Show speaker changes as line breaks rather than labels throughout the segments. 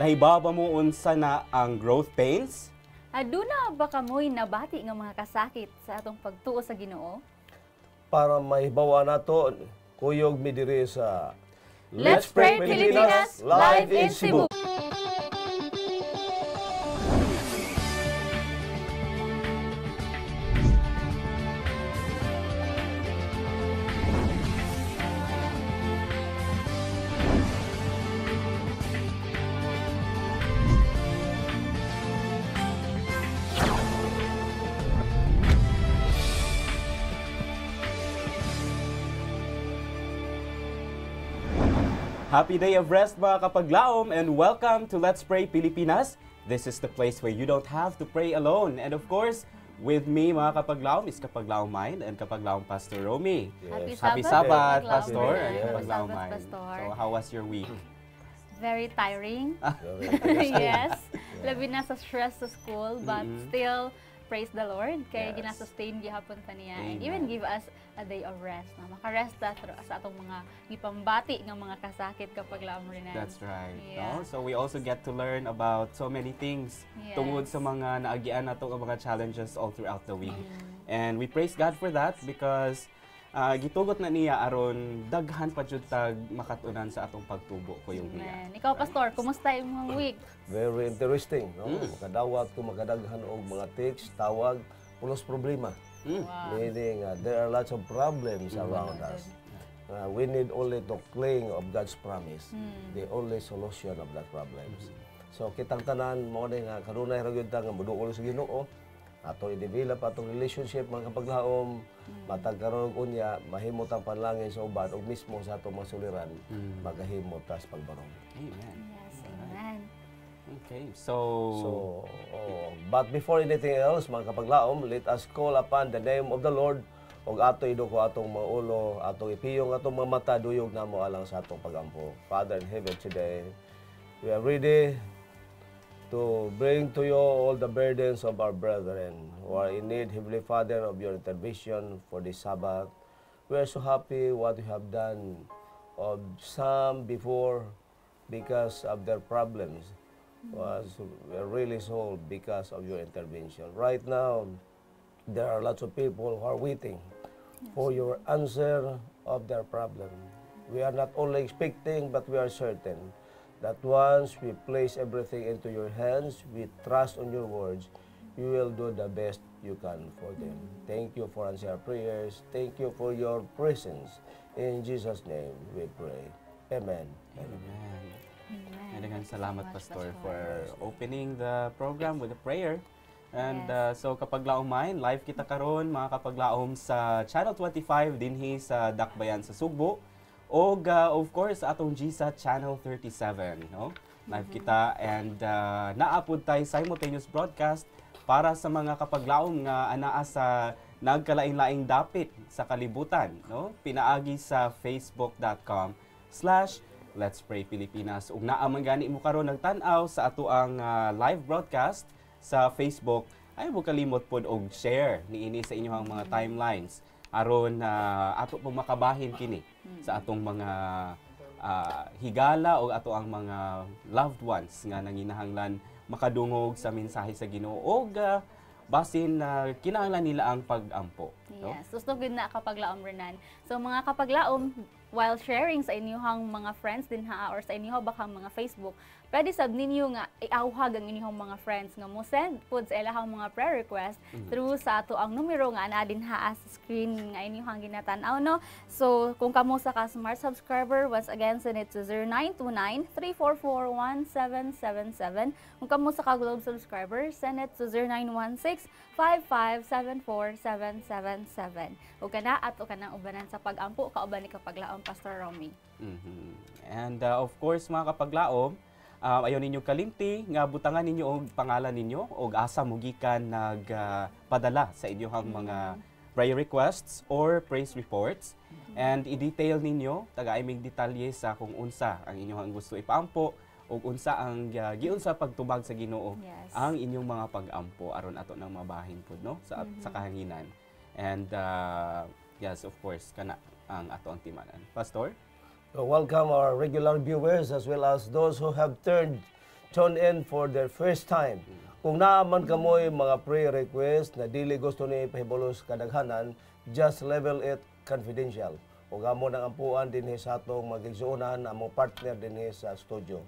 Nahibaba mo unsa na ang growth pains?
Aduna ba kamoy nabati nga mga kasakit sa atong pagtuo sa Ginoo?
Para mahibawa nato, kuyog mi diri sa
Let's Pray Pilipinas live in Cebu.
Happy Day of Rest mga kapaglaom and welcome to Let's Pray Pilipinas. This is the place where you don't have to pray alone. And of course, with me mga kapaglaom is Kapaglaom Mind and Kapaglaom Pastor Romy.
Yes.
Happy
Sabbath,
Sabbath,
Kapaglaom
Pastor,
Mind.
and
Yes.
Kapaglaom
Sabbath,
Mind.
Pastor.
So how was your week?
Very tiring. yes. Labi na sa stress sa school, but still, praise the Lord. Kaya
Yes.
ginasustain gihapon ka niya. And
Amen.
even give us a day of rest. Na makarest ta sa atong mga gipambati ng mga kasakit kapag laom rin.
That's right.
Yeah.
No? So we also get to learn about so many things
Yes.
tungod sa mga naagian nato nga mga challenges all throughout the week. And we praise God for that because gitugot na niya aron daghan pa jud tag makatunan sa atong pagtubo ko yung niya.
Amen. Ikaw, Pastor, kumusta yung week?
Very interesting, no? Makadawat ko makadaghan og mga text, tawag, pulos problema.
Wow.
Meaning there are lots of problems around us. We need only to cling of God's promise, the only solution of that problems. So kitang tanan mo ni nga kanunay ra gyud ta nga muduol sa Ginoo. Ato i-develop atong relationship mga kapaglaom, matag karon unya mahimot ang panlangin sa uban ug mismo sa atong mga suliran magahimot tas pagbarong.
Amen.
Yes, amen.
Okay. So
But before anything else, mga kapaglaom, let us call upon the name of the Lord ug ato iduko atong mga ulo, atong ipiyong atong mga mata duyog namo alang sa atong pagampo. Father in heaven, today we are ready to bring to you all the burdens of our brethren who are in need, Heavenly Father, of your intervention for this Sabbath. We are so happy what you have done of some before because of their problems was really solved because of your intervention. Right now, there are lots of people who are waiting for your answer of their problem. We are not only expecting, but we are certain that once we place everything into your hands, we trust on your words, you will do the best you can for them. Thank you for answering our prayers. Thank you for your presence. In Jesus' name we pray. Amen.
Amen.
Amen.
Daghang salamat,
Thank you so
Pastor,
much,
for opening the program with a prayer. And so Kapaglaom Mind, live kita karon mga kapaglaom sa Channel 25 dinhi sa Dakbayan sa Sugbo. O of course atong GSA Channel 37, no? Live kita and naapod tay simultaneous broadcast para sa mga kapaglaom nga anaa sa nagkalain-laing dapit sa kalibutan, no? Pinaagi sa facebook.com/Let's Pray Pilipinas. Ug naa man gani mo karon nagtan-aw sa ato ang live broadcast sa Facebook, ay mo kalimot pod og share niini sa inyong mga timelines aron ato pong makabahin kini sa atong mga higala o ato ang mga loved ones nga nanginahanglan makadungog sa mensahe sa Ginoo o basin na kinahanglan nila ang pag-ampo. No?
Yes, gusto gud na kapaglaom renan. So mga kapaglaom, while sharing sa inyong mga friends din ha or sa inyong bakang mga Facebook, pwede sab ninyo nga iawhag ang inyong mga friends nga mo send pud sa ilahang mga prayer request through sa ato ang numero nga ana din ha sa screen nga inyong ginatan-aw, no. So kung kamo sa ka smart subscriber, once again send it to 0929-344-1777. Kung kamo sa ka Globe subscriber, send it to 0916-5574777. Ug kana at o kanang ubanan sa pag-ampo kauban ni Kapaglaom Pastor Romy.
And of course mga kapaglaom, ayaw ninyo kalimti nga butangan ninyo og pangalan ninyo og asa mo gikan nagpadala sa inyong mga prayer requests or praise reports and i-detail ninyo taga-imig detalye sa kung unsa ang inyong gusto ipaampo ug unsa ang giunsa pagtubag sa Ginoo
Yes.
ang inyong mga pag-ampo aron ato nang mabahin pud, no, sa kahanginan. And yes, of course kana ang ato ang timanan. Pastor?
Welcome our regular viewers as well as those who have turned tune in for their first time. Kung naaman kamoy mga prayer request na dili gusto ni pahibulos kadaghanan, just level it confidential. Ug amo nang ampuan dinhi sa atong magigsuonan among partner dinhi sa studio.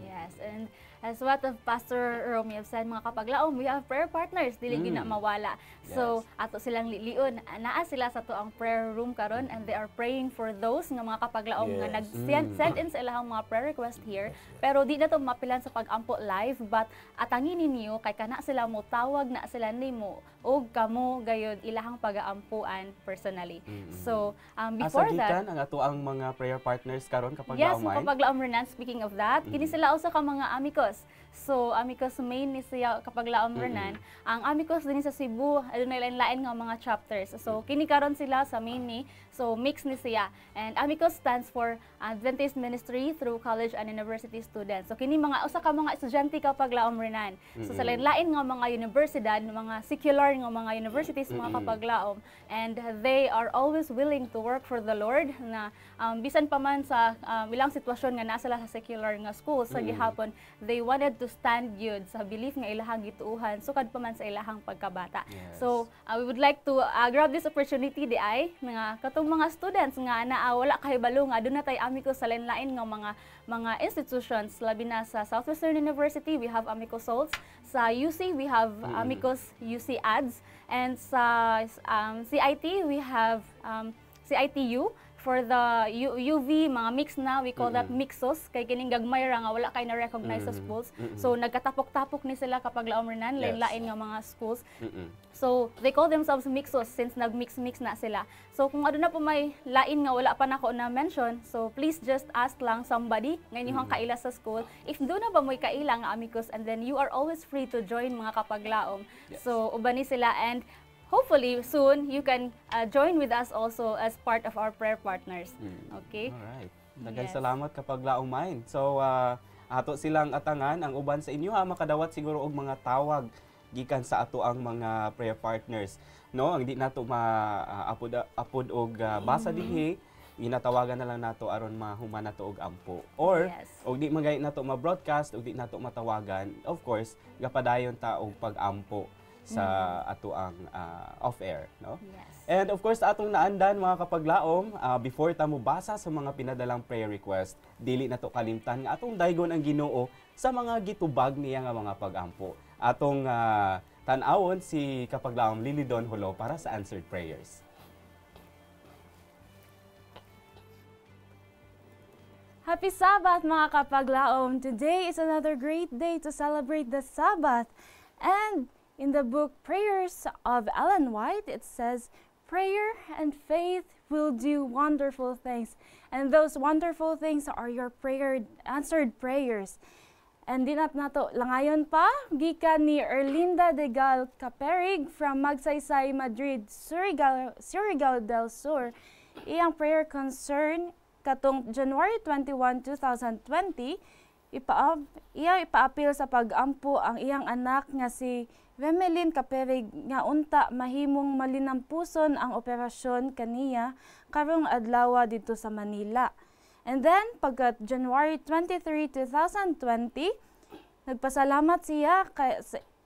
Yes, and as what of Pastor Romeo said, mga kapaglaom, we have prayer partners, dili gyud na mawala. So, ato silang liliun. Naa sila sa tuang prayer room karon and they are praying for those nga mga kapaglaom nga nag-send in sa ilahang mga prayer request here. Pero di na to mapilan sa pag-ampo live, but atangin ninyo kay kana sila mo tawag na sila nimo og kamo gayud ilahang pag-aampuan personally. So, before that,
ang ato ang mga prayer partners karon kapag
yes,
laumay.
kapag laom Renan, speaking of that, kini sila usa ka mga amicos. So, amicos main ni siya kapag laom Renan. Ang amicos din sa Cebu, adunay lain-lain nga mga chapters. So, kini karon sila sa main ni. So, mix ni siya. And amicos stands for Adventist Ministry through College and University Students. So, kini mga usa ka mga estudyante kapag laom Renan. So, sa lain-lain nga mga universidad, mga secular nga mga universities, mga kapag laom. And they are always willing to work for the Lord na bisan pa man sa ilang sitwasyon nga nasa sa secular nga schools sa gihapon, they wanted to stand yun sa belief nga ilahang gituuhan sukad pa man sa ilahang pagkabata. So we would like to grab this opportunity di ay nga katong mga students nga wala kahibalo nga aduna tay amicos sa lain-lain nga mga institutions, labi na sa Southwestern University we have Amicos Souls, sa UC we have Amicos UC Ads, and sa CIT we have CITU. For the UV, mga mix na, we call that mixos, kay kining gagmay ra nga wala kay na-recognize sa schools. So nagkatapok-tapok ni sila kapag laom Renan, lain-lain nga mga schools. So they call themselves mixos since nag-mix-mix na sila. So kung ano na po may lain nga wala pa nako na mention, so please just ask lang somebody nga inyong kaila sa school. If do na ba mo'y kaila nga amicos, and then you are always free to join mga kapag laom. So ubani sila, and hopefully soon you can join with us also as part of our prayer partners. Okay?
Alright. Daghang salamat kapag laumay. So ato silang atangan ang uban sa inyo makadawat siguro og mga tawag gikan sa ato ang mga prayer partners. No, ang di nato apod og basa dinhi, ginatawagan na lang nato aron mahuman nato og ampo. Or og di magay nato ma-broadcast, og di nato matawagan, of course, gapadayon ta og pag-ampo sa ato ang off-air, no? And of course, atong naandan mga kapaglaom, before ta mo basa sa mga pinadalang prayer request, dili nato kalimtan nga atong daygon ang Ginoo sa mga gitubag niya nga mga pag-ampo. Atong tan-awon si kapaglaom Lilidon Holo para sa answered prayers.
Happy Sabbath mga kapaglaom! Today is another great day to celebrate the Sabbath. And in the book Prayers of Ellen White, it says, prayer and faith will do wonderful things. And those wonderful things are your answered prayers. And di nato langayon pa, gikan ni Erlinda de Gal Caperig from Magsaysay, Madrid, Surigao del Sur. Iyang prayer concern katong January 21, 2020, ipaapil sa pag-ampo ang iyang anak nga si Vemelin Caperig nga unta mahimong malinampuson ang operasyon kaniya karong adlaw dito sa Manila. And then, pagkat January 23, 2020, nagpasalamat siya kay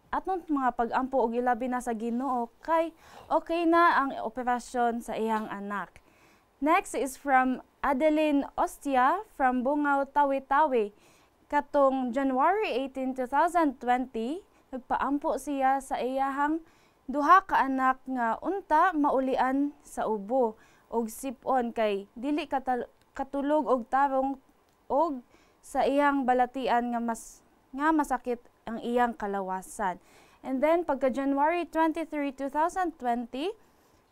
atong mga pag-ampo og ilabi na sa Ginoo kay okay na ang operasyon sa iyang anak. Next is from Adeline Ostia from Bungaw, Tawi-Tawi. Katong January 18, 2020, nagpaampo siya sa iyahang duha ka anak nga unta maulian sa ubo og sipon kay dili katulog og tarong og sa iyang balatian nga masakit ang iyang kalawasan. And then pagka January 23, 2020,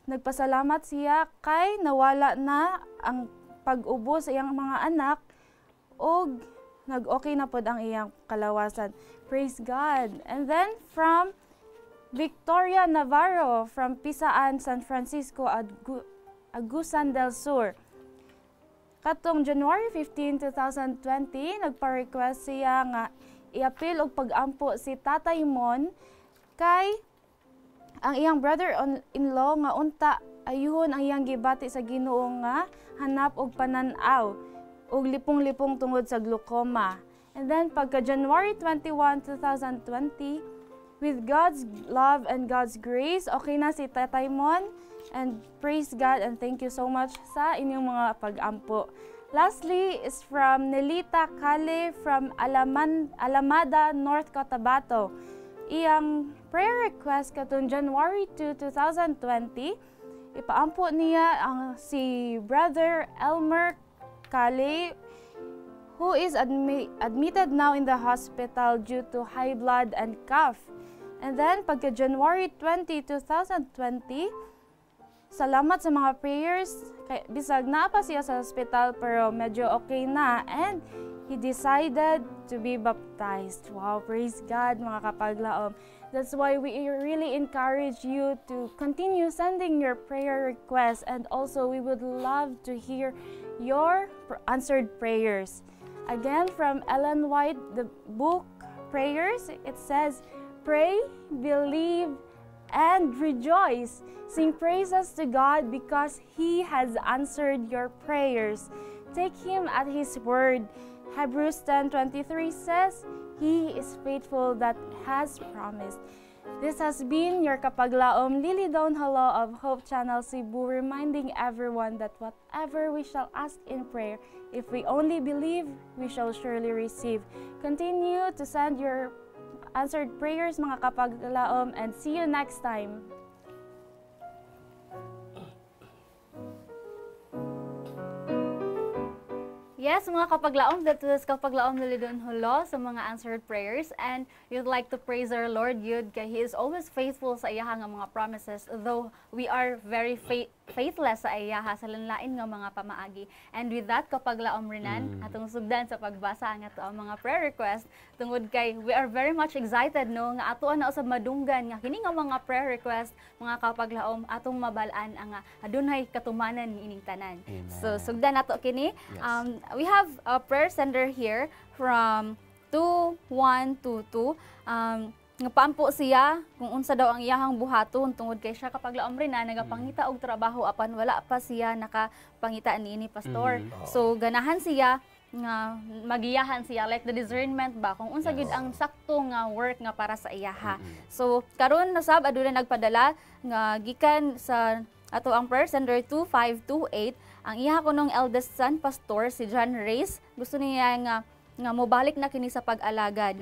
nagpasalamat siya kay nawala na ang pag-ubo sa iyang mga anak og nag-okay na pod ang iyang kalawasan. Praise God. And then from Victoria Navarro from Pisaan, San Francisco, Agusan del Sur. Katong January 15, 2020, nagpa-request siya nga i-appeal og pag-ampo si Tatay Mon kay ang iyang brother-in-law nga unta ayuhon ang iyang gibati sa Ginoo nga hanap og pananaw og lipong-lipong tungod sa glaucoma. And then pagka January 21, 2020, with God's love and God's grace, okay na si Tatay Mon. And praise God and thank you so much sa inyong mga pag-ampo. Lastly is from Nelita Kale from Alamada, North Cotabato. Iyang prayer request katong January 2, 2020, ipaampo niya ang si Brother Elmer Kale, who is admitted now in the hospital due to high blood and cough. And then pagka January 20, 2020, salamat sa mga prayers. Bisag na pa siya sa hospital pero medyo okay na and he decided to be baptized. Wow, praise God mga kapaglaom. That's why we really encourage you to continue sending your prayer requests, and also we would love to hear your answered prayers. Again, from Ellen White, the book Prayers, it says, "Pray, believe, and rejoice. Sing praises to God because He has answered your prayers. Take Him at His word." Hebrews 10:23 says, "He is faithful that has promised." This has been your Kapaglaom Lily Dawn Hello of Hope Channel Cebu, reminding everyone that whatever we shall ask in prayer, if we only believe, we shall surely receive. Continue to send your answered prayers mga Kapaglaom, and see you next time.
Yes, mga kapaglaom, that was kapaglaom Lily Dawn Hello sa mga answered prayers, and you'd like to praise our Lord Yud kay He is always faithful sa iyaha nga mga promises, though we are very faithless sa iyaha sa lanlain nga mga pamaagi. And with that, kapaglaom Renan, atong sugdan sa pagbasa nga to ang mga prayer request tungod kay we are very much excited no nga atoan na usab madunggan nga kini nga mga prayer request mga kapaglaom atong mabalaan ang adunay katumanan niining tanan.
Amen.
So sugdan nato kini.
Yes.
We have a prayer sender here from 2122. Nga paampo siya kung unsa daw ang iyahang buhaton tungod kay siya kapaglaom rin na nagapangita og trabaho apan wala pa siya nakapangita niini pastor. So ganahan siya nga magiyahan siya like the discernment ba kung unsa gyud ang sakto nga work nga para sa iyaha. So karon nasab aduna nagpadala nga gikan sa ato ang prayer sender 2528. Ang iyaha ko nung eldest son pastor si John Reyes, gusto niya nga mobalik na kini sa pag-alagad.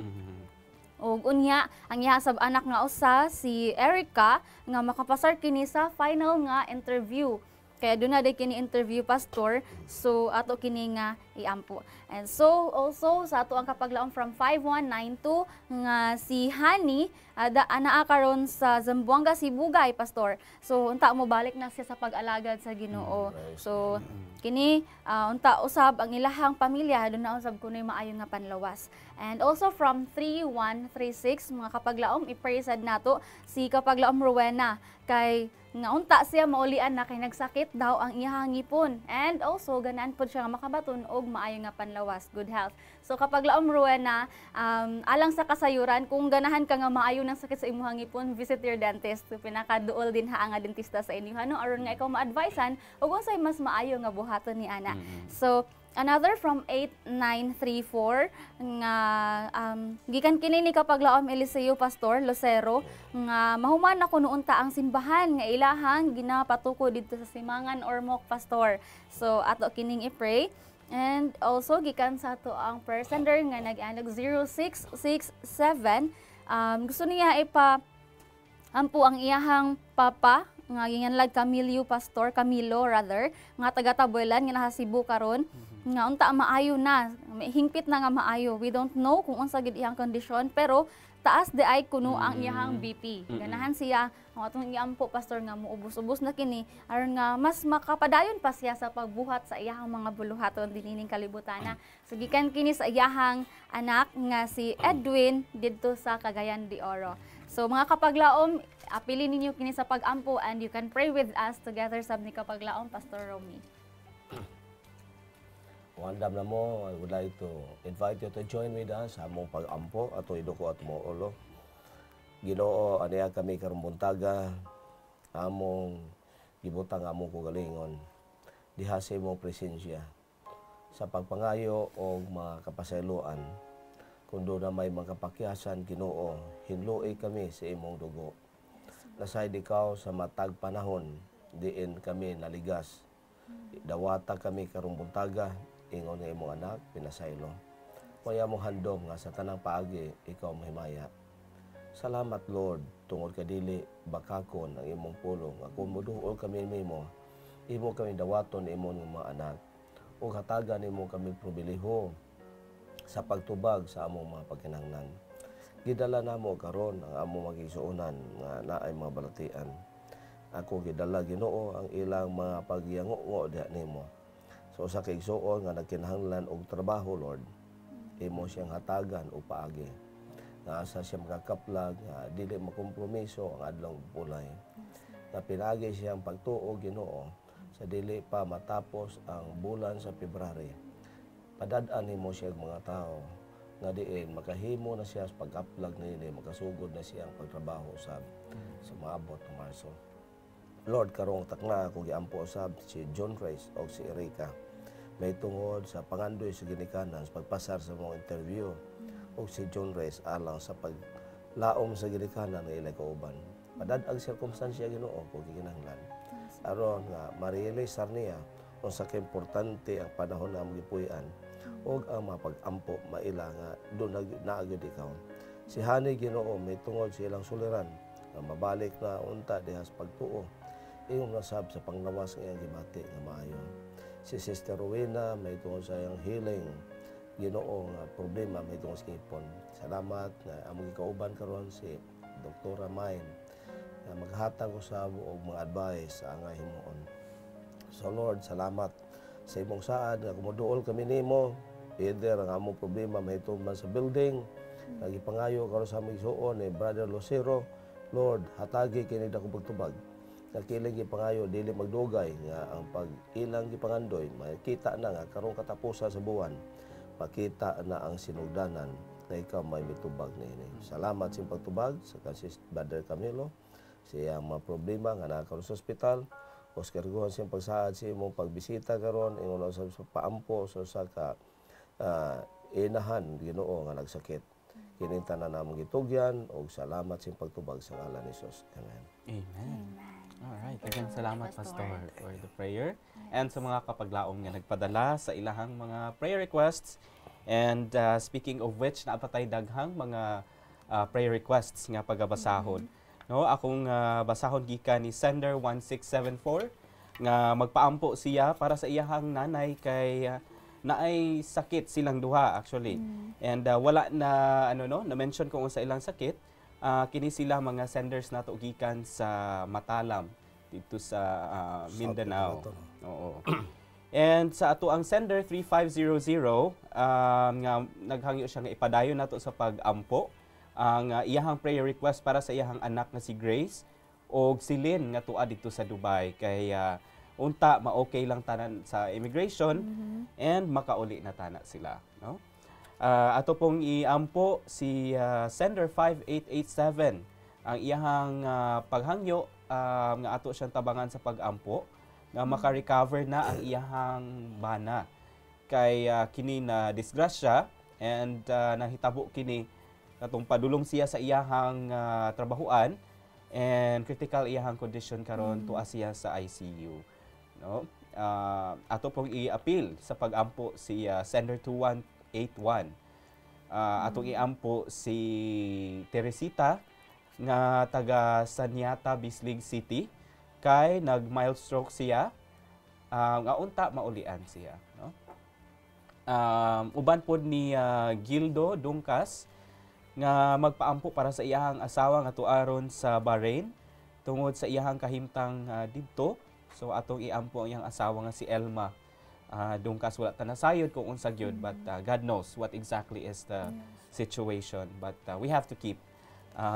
Og unya ang iyaha sab anak nga usa si Erica nga makapasar kini sa final nga interview. Kaya doon na kini interview pastor, so ato kini nga iampo. And so also sa ato ang kapaglaom from 5192 nga si Hani anaa karon sa Zamboanga, Sibugay pastor. So unta mo balik na siya sa pag-alagad sa Ginoo. So kini unta usab ang ilahang pamilya doon na usab kunoy maayo nga panlawas. And also from 3136 mga kapaglaom i-pray sad nato si kapaglaom Rowena kay nga unta siya maulian na kay nagsakit daw ang iyahang ngipon, and also ganaan pod siya nga makabaton og maayo nga panlawas, good health. So kapag laom Rowena, alang sa kasayuran kung ganahan ka nga maayo ng sakit sa imong ngipon, visit your dentist. So, pinakaduol din ha nga dentista sa inyo no aron nga ikaw ma-advisean og unsay mas maayo nga buhaton ni ana. So another from 8934 nga gikan kini ni kapaglaom Eliseo Pastor Lucero nga mahuman na kuno unta ang simbahan nga ilahang ginapatuko dito sa Simangan Ormoc Pastor. So ato kining i-pray. And also gikan sa ato ang prayer sender nga nag-anog 0667 gusto niya ampo ang iyahang papa nga ginganlag Camilo rather nga taga Tabuelan nga nasa Cebu karon nga unta maayo na hingpit na nga maayo. We don't know kung unsa gid iyang kondisyon pero taas di ay kuno ang iyahang BP. Ganahan siya ang atong iampo pastor nga muubos-ubos na kini aron nga mas makapadayon pa siya sa pagbuhat sa iyahang mga buluhaton dinining kalibutana. So gikan kini sa iyahang anak nga si Edwin didto sa Cagayan de Oro. So mga kapaglaom, apilin ninyo kini sa pag-ampo and you can pray with us together sab ni kapaglaom Pastor Romy.
Wandam na mo, I would like to invite you to join with us sa among pag-ampo ato iduko at mo ulo. Ginoo aniya kami karong buntaga among gibutang among kugalingon diha sa imong presensya sa pagpangayo og mga kapasayloan Kundo na may mga kapakyasan, Ginoo, hinluoy kami sa imong dugo. Nasayod ikaw sa matag panahon, diin kami naligas. Dawata kami karong buntaga, ingon nga imong anak, pinasaylo. Kaya mo handom nga sa tanang paagi, ikaw mahimaya. Salamat Lord, tungod ka dili bakakon ang imong pulong. Kung muduol kami nimo, imo kami dawaton imong mga anak. O hatagan nimo kami pribileho sa pagtubag sa among mga pagkinahanglan. Gidala namo karon ang among magigsuonan nga naay mga balatian. Ako gidala Ginoo ang ilang mga pagyango diha nimo. So sa kaigsuon nga nagkinahanglan og trabaho Lord, imo siyang hatagan o paagi. Nga asa siya makakaplag, nga dili makompromiso ang adlong pulay. Na pinagi siyang pagtuo Ginoo sa dili pa matapos ang bulan sa Pebrary. Padad-an nimo siya mga tao nga diin makahimo na siya sa pag-uplag nila, makasugod na siya ang pagtrabaho sa maabot ng Marso. Lord, karong takna ako giampo usab si John Reyes o si Erika. May tungod sa pangandoy sa ginikanan sa pagpasar sa mga interview o si John Reyes alang sa paglaom sa ginikanan ng ilay kauban. Padad-ang sirkumstansya Ginoo kung gikinahanglan. Aron nga ma-realize niya kung sa importante ang panahon na magipuy-an o ang mapag-ampo maila nga doon naagad ikaw. Si Hani Ginoo may tungod sa ilang suliran nga mabalik na unta diha sa pagtuo. Iyong nasab sa panglawas nga gibati nga maayo. Si Sister Rowena may tungod sa iyang healing. Ginoo nga problema may tungod sa ipon. Salamat nga among gikauban karon si Dr. Main nga maghatag usab og mga advice sa angay himuon. So Lord, salamat sa imong saad nga kumuduol kami nimo. Either ang among problema mahitungod man sa building, nagipangayo karon sa aming igsuon ni Brother Lucero. Lord, hatagi kini dako pagtubag. Nakiling gipangayo dili magdugay nga ang pag-ilang gipangandoy makita na nga karong katapusan sa buwan. Makita na ang sinugdanan na ikaw may mitubag niini. Salamat sa pagtubag sa kansis Brother Camilo. Siya ang mga problema nga naa karon sa ospital. Oscar Guhan siyang pagsaad sa imong pagbisita karon ingon sa paampo sa ka inahan Ginoo nga nagsakit. Kining tanan namong gitugyan og salamat sa pagtubag sa ngalan ni Jesus. Amen.
Amen. Alright, daghang salamat Pastor for the prayer and sa mga kapaglaom nga nagpadala sa ilahang mga prayer requests. And speaking of which, naapatay daghang mga prayer requests nga pagabasahon. No, akong basahon gikan ni Sender 1674 nga magpaampo siya para sa iyahang nanay kay naay sakit silang duha actually. And wala na na mention ko sa ilang sakit. Kini sila mga senders nato gikan sa Matalam dito sa Mindanao. Oo. And sa ato ang sender 3500 nga naghangyo siya nga ipadayon nato sa pag-ampo ang iyahang prayer request para sa iyahang anak nga si Grace og si Lynn nga tuwa dito sa Dubai kay unta ma-okay lang tanan sa immigration and makauli na tana sila, no? Ato pong iampo si sender 5887 ang iyahang paghangyo nga ato siyang tabangan sa pag-ampo nga maka-recover na ang iyahang bana kay kini na disgrasya and nahitabo kini katong padulong siya sa iyahang trabahuan and critical iyahang condition karon tuwa siya sa ICU, no? Ato pong i-appeal sa pag-ampo si sender 2181. Atong iampo si Teresita nga taga Sanyata, Bislig City kay nag-mild stroke siya nga unta maulian siya, no? Uban pod ni Gildo Dungkas nga magpaampo para sa iyahang asawa nga tuaron sa Bahrain tungod sa iyahang kahimtang didto. So atong iampo ang iyang asawa nga si Elma Dungkas. Wala ta nasayod kung unsa gyud but God knows what exactly is the situation, but we have to keep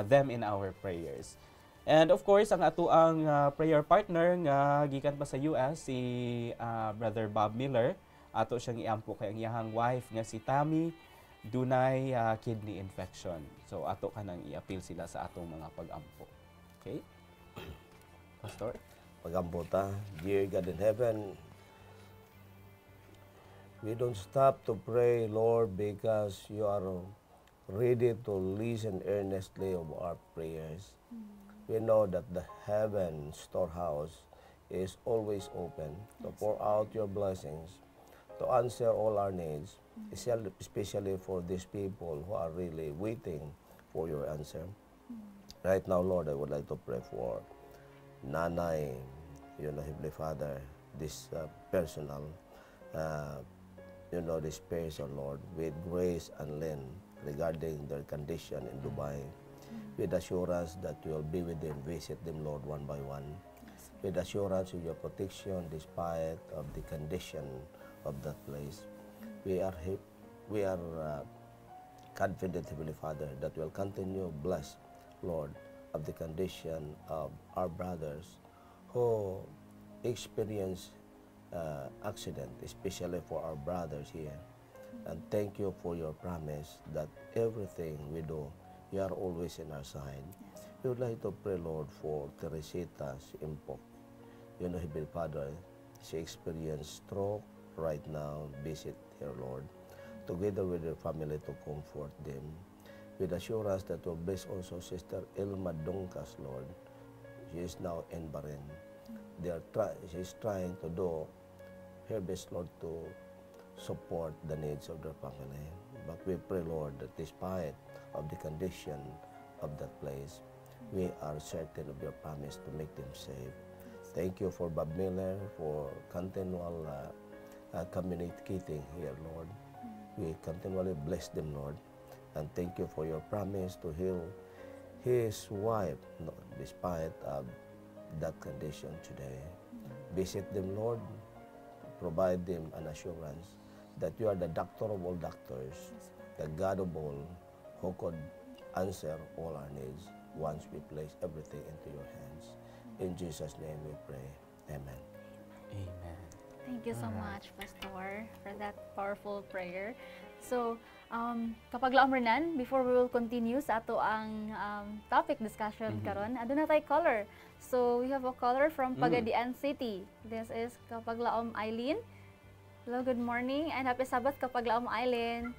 them in our prayers. And of course ang ato ang prayer partner nga gikan pa sa US si Brother Bob Miller. Ato siyang iampo kay ang iyahang wife nga si Tammy dunay kidney infection. So ato kanang i-appeal sila sa atong mga pag-ampo. Okay? Pastor?
Pag-ampo ta, dear God in heaven, we don't stop to pray, Lord, because you are ready to listen earnestly of our prayers. We know that the heaven storehouse is always open to pour out your blessings, to answer all our needs, especially for these people who are really waiting for your answer. Right now, Lord, I would like to pray for Nanay, Heavenly Father, this personal, this person, Lord, with Grace and Lynn regarding their condition in Dubai, with assurance that you will be with them, visit them, Lord, one by one, with assurance of your protection despite of the condition of that place. We are confident, Heavenly Father, that will continue bless, Lord, of the condition of our brothers who experience accident, especially for our brothers here. And thank you for your promise that everything we do, you are always in our side. We would like to pray, Lord, for Teresita's impok. Heavenly Father, she experienced stroke right now. Visit her, Lord, together with her family to comfort them. With assurance that will bless also Sister Ilma Dongkas, Lord. She is now in Bahrain. She is trying to do her best, Lord, to support the needs of their family. But we pray, Lord, that despite of the condition of that place, we are certain of your promise to make them safe. Thank you for Bob Miller, for continual communicating here, Lord. We continually bless them, Lord. And thank you for your promise to heal his wife, despite that condition today. Visit them, Lord. Provide them an assurance that you are the doctor of all doctors, the God of all, who could answer all our needs once we place everything into your hands. In Jesus' name we pray. Amen.
Amen.
Thank you so much, Pastor, for that powerful prayer. So, kapag laom Renan, before we will continue sa ato ang topic discussion karon, aduna tay caller. So, we have a caller from Pagadian City. This is kapag laom Eileen. Hello, good morning, and happy Sabbath kapag laom Eileen.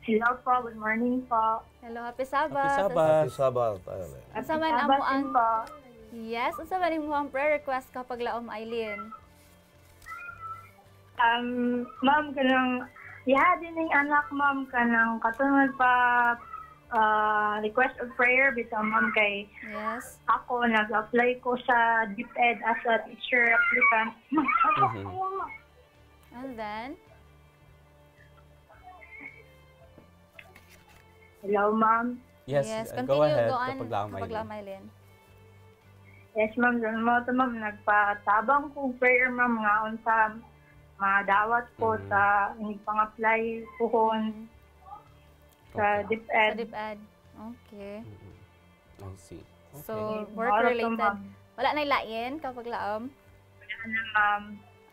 Hello po, good morning po.
Hello, happy Sabbath.
Happy Sabbath.
Happy Sabbath. Amen.
Unsa man
Happy
amo
Sabbath
ang
din po.
Yes, unsa man imo ang prayer request kapag laom Eileen?
Ma'am, kanang din ng anak, ma'am, kanang katungod pa request of prayer bitaw, ma'am, kay
Yes.
ako nag-apply ko sa DepEd as a teacher applicant.
And then,
Hello, ma'am.
Yes,
continue,
go ahead
on
kapag laom
kapag
Eileen.
laom Eileen.
Yes, ma'am. Ganun mo ito, ma'am. Nagpatabang ko prayer, ma'am, nga unsa madawat ko sa inig pang-apply puhon sa
Okay.
Sa
DepEd.
DepEd. Okay.
I see. Okay.
So,
Oras to,
work-related.
ma'am.
Wala na lain kapag laom?
Ano, ma'am?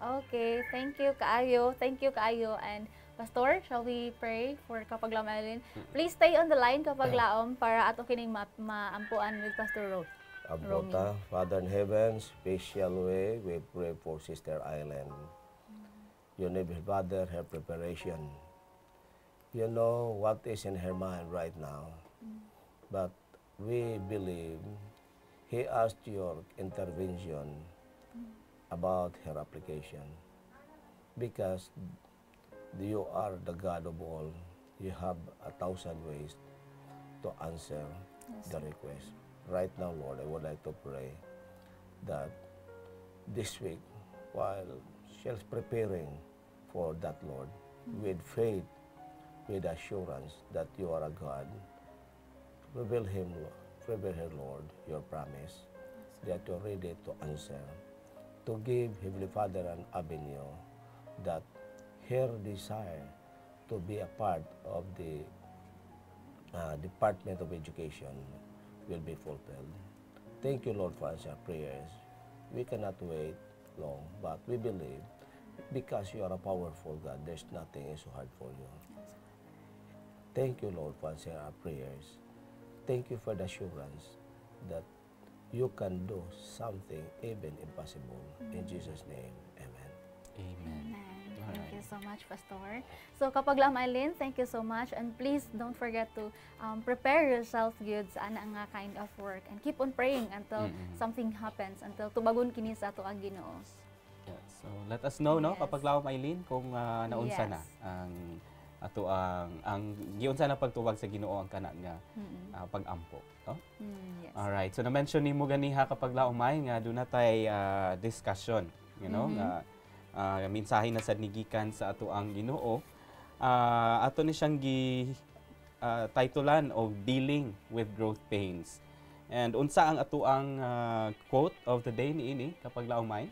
Okay, thank you kaayo. Thank you kaayo. And Pastor, shall we pray for kapag laom Eileen? Please stay on the line kapag laom para ato kining maampuan with Pastor Ro.
Abota, Father in heaven, special way, we pray for Sister Eileen. You know, Father, her preparation. You know what is in her mind right now. But we believe He asked your intervention about her application. Because you are the God of all. You have 1,000 ways to answer the request. Right now, Lord, I would like to pray that this week, while she's preparing for that, Lord, with faith, with assurance that you are a God, reveal her, Lord, your promise that you're ready to answer, to give Heavenly Father an avenue that her desire to be a part of the Department of Education will be fulfilled. Thank you, Lord, for answering prayers. We cannot wait long, but we believe because you are a powerful God, there's nothing is so hard for you. Thank you, Lord, for answering our prayers. Thank you for the assurance that you can do something even impossible. In Jesus' name, amen.
Amen.
Amen.
Alright.
Thank you so much, Pastor. So kapag lang Eileen, thank you so much, and please don't forget to prepare yourself good sa ana nga kind of work, and keep on praying until something happens, until tubagon kini sa ato ang Ginoo.
Yeah. So let us know, no,
Yes.
kapag laom Eileen, kung naunsa
Yes.
na ang ato ang giunsa na pagtuwag sa Ginoo ang kana nga pag-ampo, no?
Yes.
Alright. So na-mention nimo ganiha kapag laumay nga doon na tay discussion, you know, nga mensahe na sad nigikan sa ato ang Ginoo. Ato ni siyang titulan og dealing with growth pains. And unsa ang ato ang quote of the day niini kapag laumay?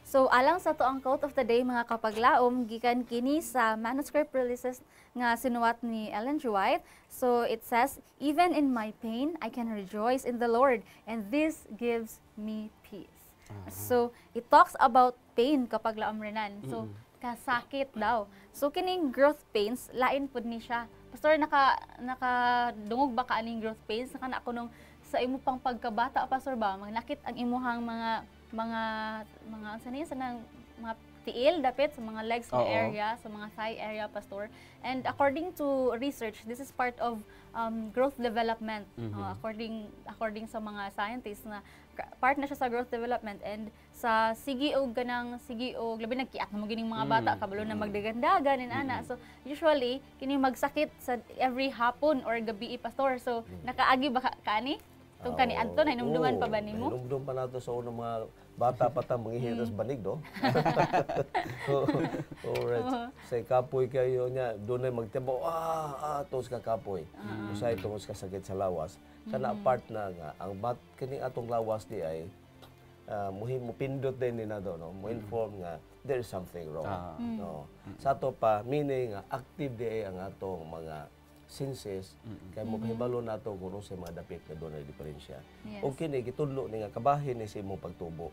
So alang sa to ang quote of the day mga kapaglaom, gikan kini sa manuscript releases nga sinuwat ni Ellen G. White. So it says, "Even in my pain, I can rejoice in the Lord, and this gives me peace." So it talks about pain kapag laom renan. So kasakit daw. So kining growth pains lain pud ni siya. Pastor, nakadungog ba ka aning growth pains? Naka na ako nung sa imo pang pagkabata, Pastor ba? Magnakit ang imuhang mga sa niya sa nang mga tiil dapit sa mga legs nga
Oo.
area, sa mga thigh area, Pastor. And according to research, this is part of growth development. According sa mga scientists na part na siya sa growth development, and sa sige og labi nagkiat na mo gining mga bata kabalo na magdagandagan and ana. So usually kini magsakit sa every hapon or gabi, Pastor. So nakaagi ba kani? Tung kani adto na hinumduman pa ba nimo?
Hinumdum pa nato sa unang mga bata pa ta mangihiras banig do. Alright. Say kapoy kayo nya dunay magtibo tos ka kapoy. Usay tungos ka sakit sa lawas. Kana part na nga ang kini atong lawas di ay mo pindot din ni na do no. Mo inform nga there is something wrong. No. Sa to pa meaning nga active di ay ang atong mga senses kay mo hibalo nato kuno sa mga dapit nga dunay diferensya.
Yes.
O kini gitudlo ni nga kabahin ni sa imong pagtubo.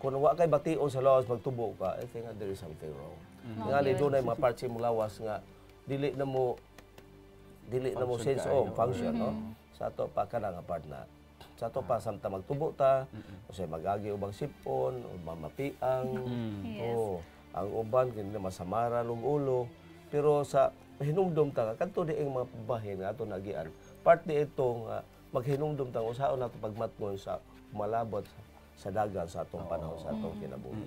Kung wa kay bation sa lawas pagtubo ka, I think there is something wrong. Nga dunay mga parts sa imong lawas nga dili na mo
Function
sense
kayo.
function no. Sa to pa kana nga part na. Sa to pa samtang magtubo ta, o say magagi ubang sipon o mamapiang.
Yes.
Oh, ang uban kini masamaran og ulo. Pero sa hinumdum ta nga kadto di ang mga bahin nga ato nagian. Part di ito nga maghinumdum ta usaon nato pagmatngon sa malabot sa dagan sa atong panahon sa atong kinabuhi.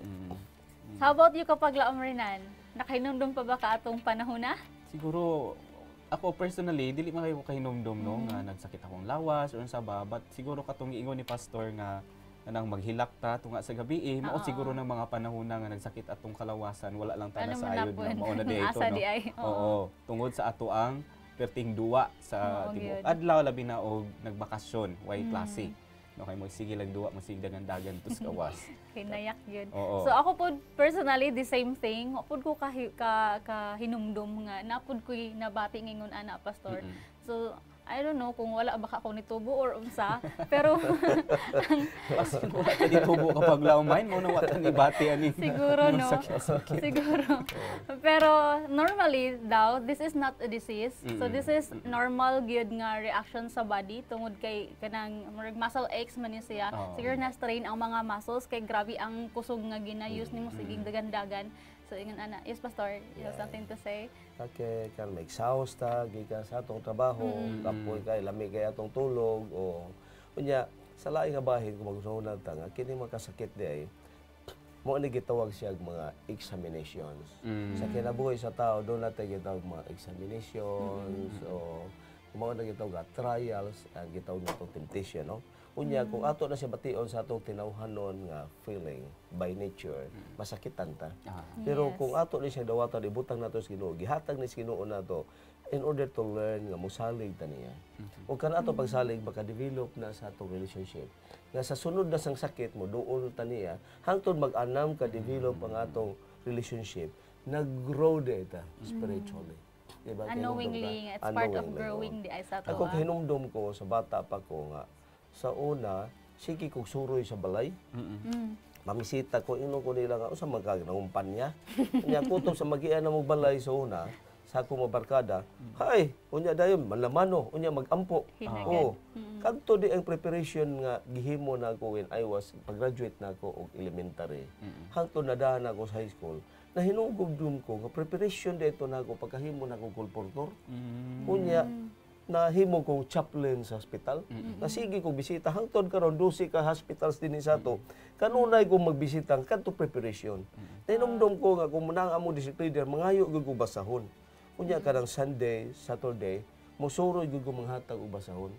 How about you kapag laom renan? Nakahinumdum pa ba ka atong panahon na?
Siguro ako personally dili man kayo kahinumdum no nga nagsakit akong lawas or unsa ba, but siguro katong giingon ni pastor nga kanang maghilak ta tunga sa gabi mao siguro ng mga panahon na nga nagsakit atong kalawasan wala lang ta
Ano
sa
man
ayod
na
na
po,
mao na di ito
asa
no.
di ay.
Oo, tungod sa ato ang perting duwa sa
Oo,
tibuok
gyud.
adlaw labi na og nagbakasyon way klase. No kay mo sige lang duwa masig dagan tus kawas.
Kay nayak yun.
Oo.
So ako po personally the same thing. Apod ko hinumdum nga napod ko nabati ngingon ana, Pastor. So I don't know kung wala ba ako nitubo or unsa, pero
Kasi wala ka ditubo kapag laumay mo na wata ni bati ani.
siguro no.
Sakit.
Siguro. Pero normally daw this is not a disease. So this is normal gyud nga reaction sa body tungod kay kanang muscle aches man ni siya.
Oo.
Siguro na strain ang mga muscles kay grabe ang kusog nga ginayus nimo siging dagan-dagan. So ingon ana, yes Pastor, you have something to say?
Okay, kan may exhaust ta gikan sa atong trabaho, kapoy kay lami kay atong tulog o unya sa laing nga bahin kung magsuhunan ta nga kini makasakit di ay mo ni gitawag siya og mga examinations. Sa kinabuhi sa tao do na tay gitawag mga examinations o mo na gitawag nga trials, ang gitawag nato temptation no. Unya kung ato na siya bation sa atong tinawhanon nga feeling by nature, masakitan ta. Pero
Yes.
kung ato ni siya dawatan ibutang nato sa Ginoo, gihatag ni sa Ginoo nato in order to learn nga mosalig ta niya. O kana ato pagsalig maka-develop na sa atong relationship. Nga sa sunod na sang sakit mo duol ta niya, hangtod mag-anam ka develop ang atong relationship, nag-grow ta spiritually. Diba?
Unknowingly, it's part of growing di ay sa to.
Ako hinumdum ko sa bata pa ko nga sa una, sige kog suroy sa balay. Mamisita ko ino ko nila nga usa magkag nangumpanya. Nya kutob sa magian na mo balay sa una, sa akong mga barkada, hay, unya dayon manlamano, unya magampo.
Hinagad.
Oo. Kadto di ang preparation nga gihimo na ako when I was pag-graduate na ako og elementary. Hangtod nadahan ako sa high school, nahinugdum ko nga preparation dito na ako pagkahimo na ako kolportor. Unya nahimo kong chaplain sa hospital. Nasigi ko bisita hangtod karon 12 ka hospitals dinhi sa ato. Kanunay ko magbisita kadto preparation. Nahinumdum ko nga kung manang amo district leader mangayo gyud ko basahon. Unya kadang Sunday, Saturday, mosuro gyud ko manghatag og basahon.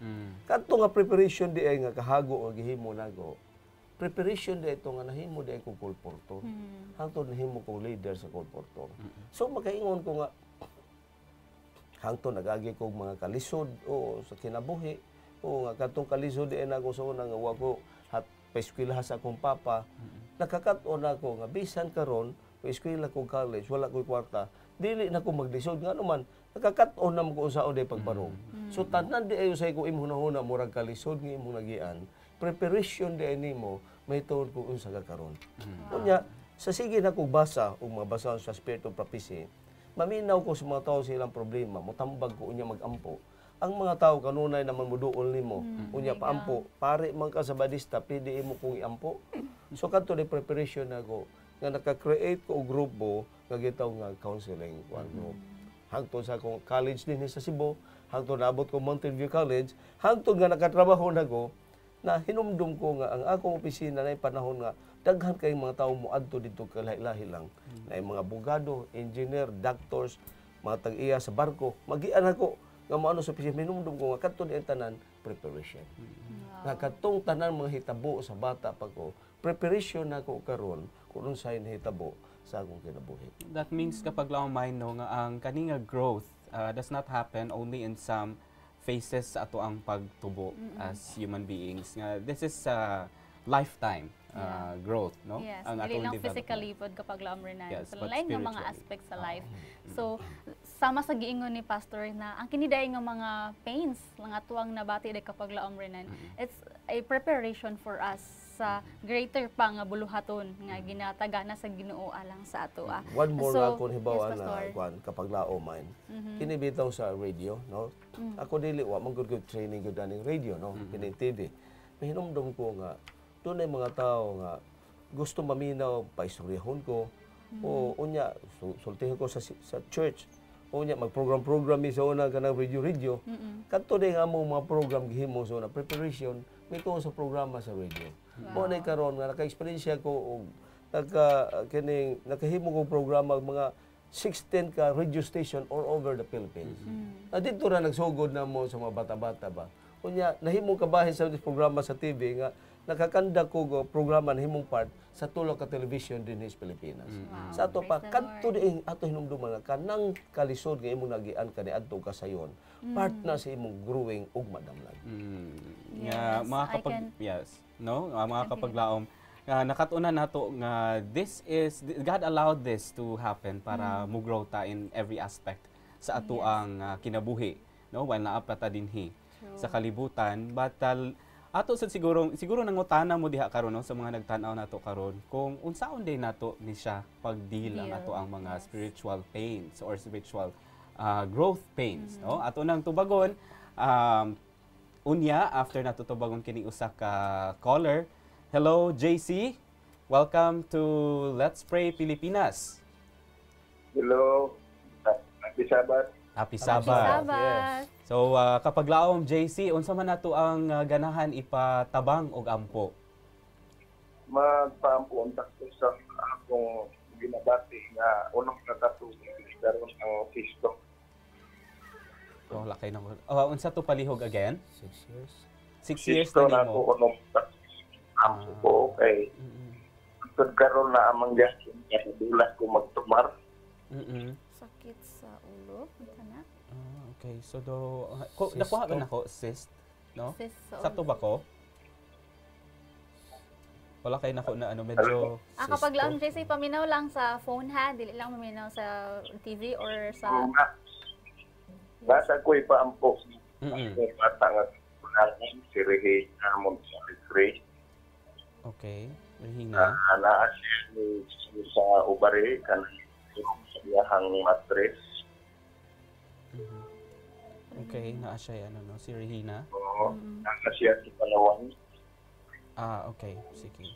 Kadto nga preparation di ay nga kahago nga gihimo nako. Preparation di ito nga nahimo di ay ko kolportor. Hangtod nahimo kong leader sa kolportor. So makaingon ko nga hangtod nagagi ko mga kalisod o sa kinabuhi o nga katong kalisod di ay nako sa una nga wa ko hat paeskwelahan sa akong papa. Nakakaton ako nga bisan karon paeskwela ko college wala ko'y kwarta dili na ko maglisod nga naman nakakaton na ko usaon day pagbarog. So tanan di ayo say ko imong hunahuna murag kalisod nga imong nagian. Preparation di ay nimo may tuod ko unsa ka karon. Unya sa sige na ko basa og mga basa sa Spirit of Prophecy, maminaw ko sa mga tao silang problema, motambag ko unya magampo. Ang mga tao kanunay naman muduol nimo, unya paampo, pare man ka sa badista, pwede mo kong iampo. So kadto di preparation nako nga naka-create ko og grupo nga gitaw nga counseling one group. Hangtod sa akong college din sa Cebu, hangtod naabot ko Mountain View College, hangtod nga nakatrabaho nako na hinumdum ko nga ang akong opisina na panahon nga daghan kay mga tawo moadto dito kalahi-lahi lang. Na mga abogado, engineer, doctors, mga tag-iya sa barko, magian ako nga maano sa opisina hinumdum ko nga kadto di tanan preparation. Nga katong tanan mga hitabo sa bata pa ko, preparation nako karon kung unsay nahitabo sa akong kinabuhi.
That means kapag lang mind no nga ang kaninga growth does not happen only in some phases sa ato ang pagtubo as human beings. Nga this is lifetime growth, no?
Yes,
Ang
dili
atong
lang
development.
physically pod kapag laom Renan.
Yes,
So
but
lain nga mga
spiritually.
aspects sa life. So sama sa giingon ni pastor na ang kiniday nga mga pains lang atuang nabati day kapag laom Renan. It's a preparation for us sa greater pa nga buluhaton nga ginatagana sa Ginoo alang sa ato.
One more
So,
nga akong hibawan
yes,
na
Pastor.
kwan kapag lao mine. Kini bitaw sa radio, no? Ako dili wa man gud training gud aning radio, no? Kini TV. Mahinumdum ko nga dunay mga tao nga gusto maminaw paistoryahon ko o unya sultihan ko sa church. Unya magprogram-program mi sa una kanang radio. Kadto day nga among mga program gihimo sa una preparation may ko sa programa sa radio. Mo nay karon nga naka-experience ko og nakahimo kong programa mga 16 ka radio station all over the Philippines. Dito ra nagsugod na mo sa mga bata-bata ba. Unya nahimo kabahin sa programa sa TV nga nakakanda ko programa na himong part sa tulo ka television din sa Pilipinas. Sa ato pa
Praise the
kadto diin ato hinumduman nga kanang kalisod nga imong nagian kaniadto ka sayon. Part na sa imong growing ug madamlag.
Nga mga
I
kapag
can-
yes, no? Mga kapaglaom nakatunan nato nga this is God allowed this to happen para mo grow ta in every aspect sa ato ang kinabuhi, no? While naapata dinhi sa kalibutan, but ato sa siguro nangutana mo diha karon no sa mga nagtan-aw nato karon kung unsaon day nato ni siya pag-deal ang ato ang mga spiritual pains or spiritual growth pains, no? Ato nang tubagon unya after nato tubagon kini usa ka caller. Hello JC. Welcome to Let's Pray Pilipinas.
Hello. Happy Sabbath.
Happy
Happy
Sabbath.
Sabbath.
So kapag laom JC, unsa man nato ang ganahan ipatabang og ampo?
Magpaampunta ko sa akong ginabati nga unang nakatulong karon ang Kristo.
Oh, lakay na ko. Unsa to palihog again?
6 years.
6 years
Kristo
na
na
nimo.
ko unang ang ko kay tud karon na amang gaston kay dulas ko magtumar.
Sakit sa ulo, kana?
Okay. So nakuha ba nako cyst, no?
Sis sa
Sakto
ulo.
ba ko? Wala kay nako na medyo
Kapag laom JC paminaw lang sa phone ha, dili lang maminaw sa TV or sa
Nasa ko ipaampo.
Mm-mm.
Ang bata nga kunang si Rehe amon sa Grace.
Okay. Mahina.
Naa siya sa ubari kan sa biyahang matres.
Okay, naa siya ano no, si Regina.
Oo, nasa siya sa Palawan.
Okay, sige.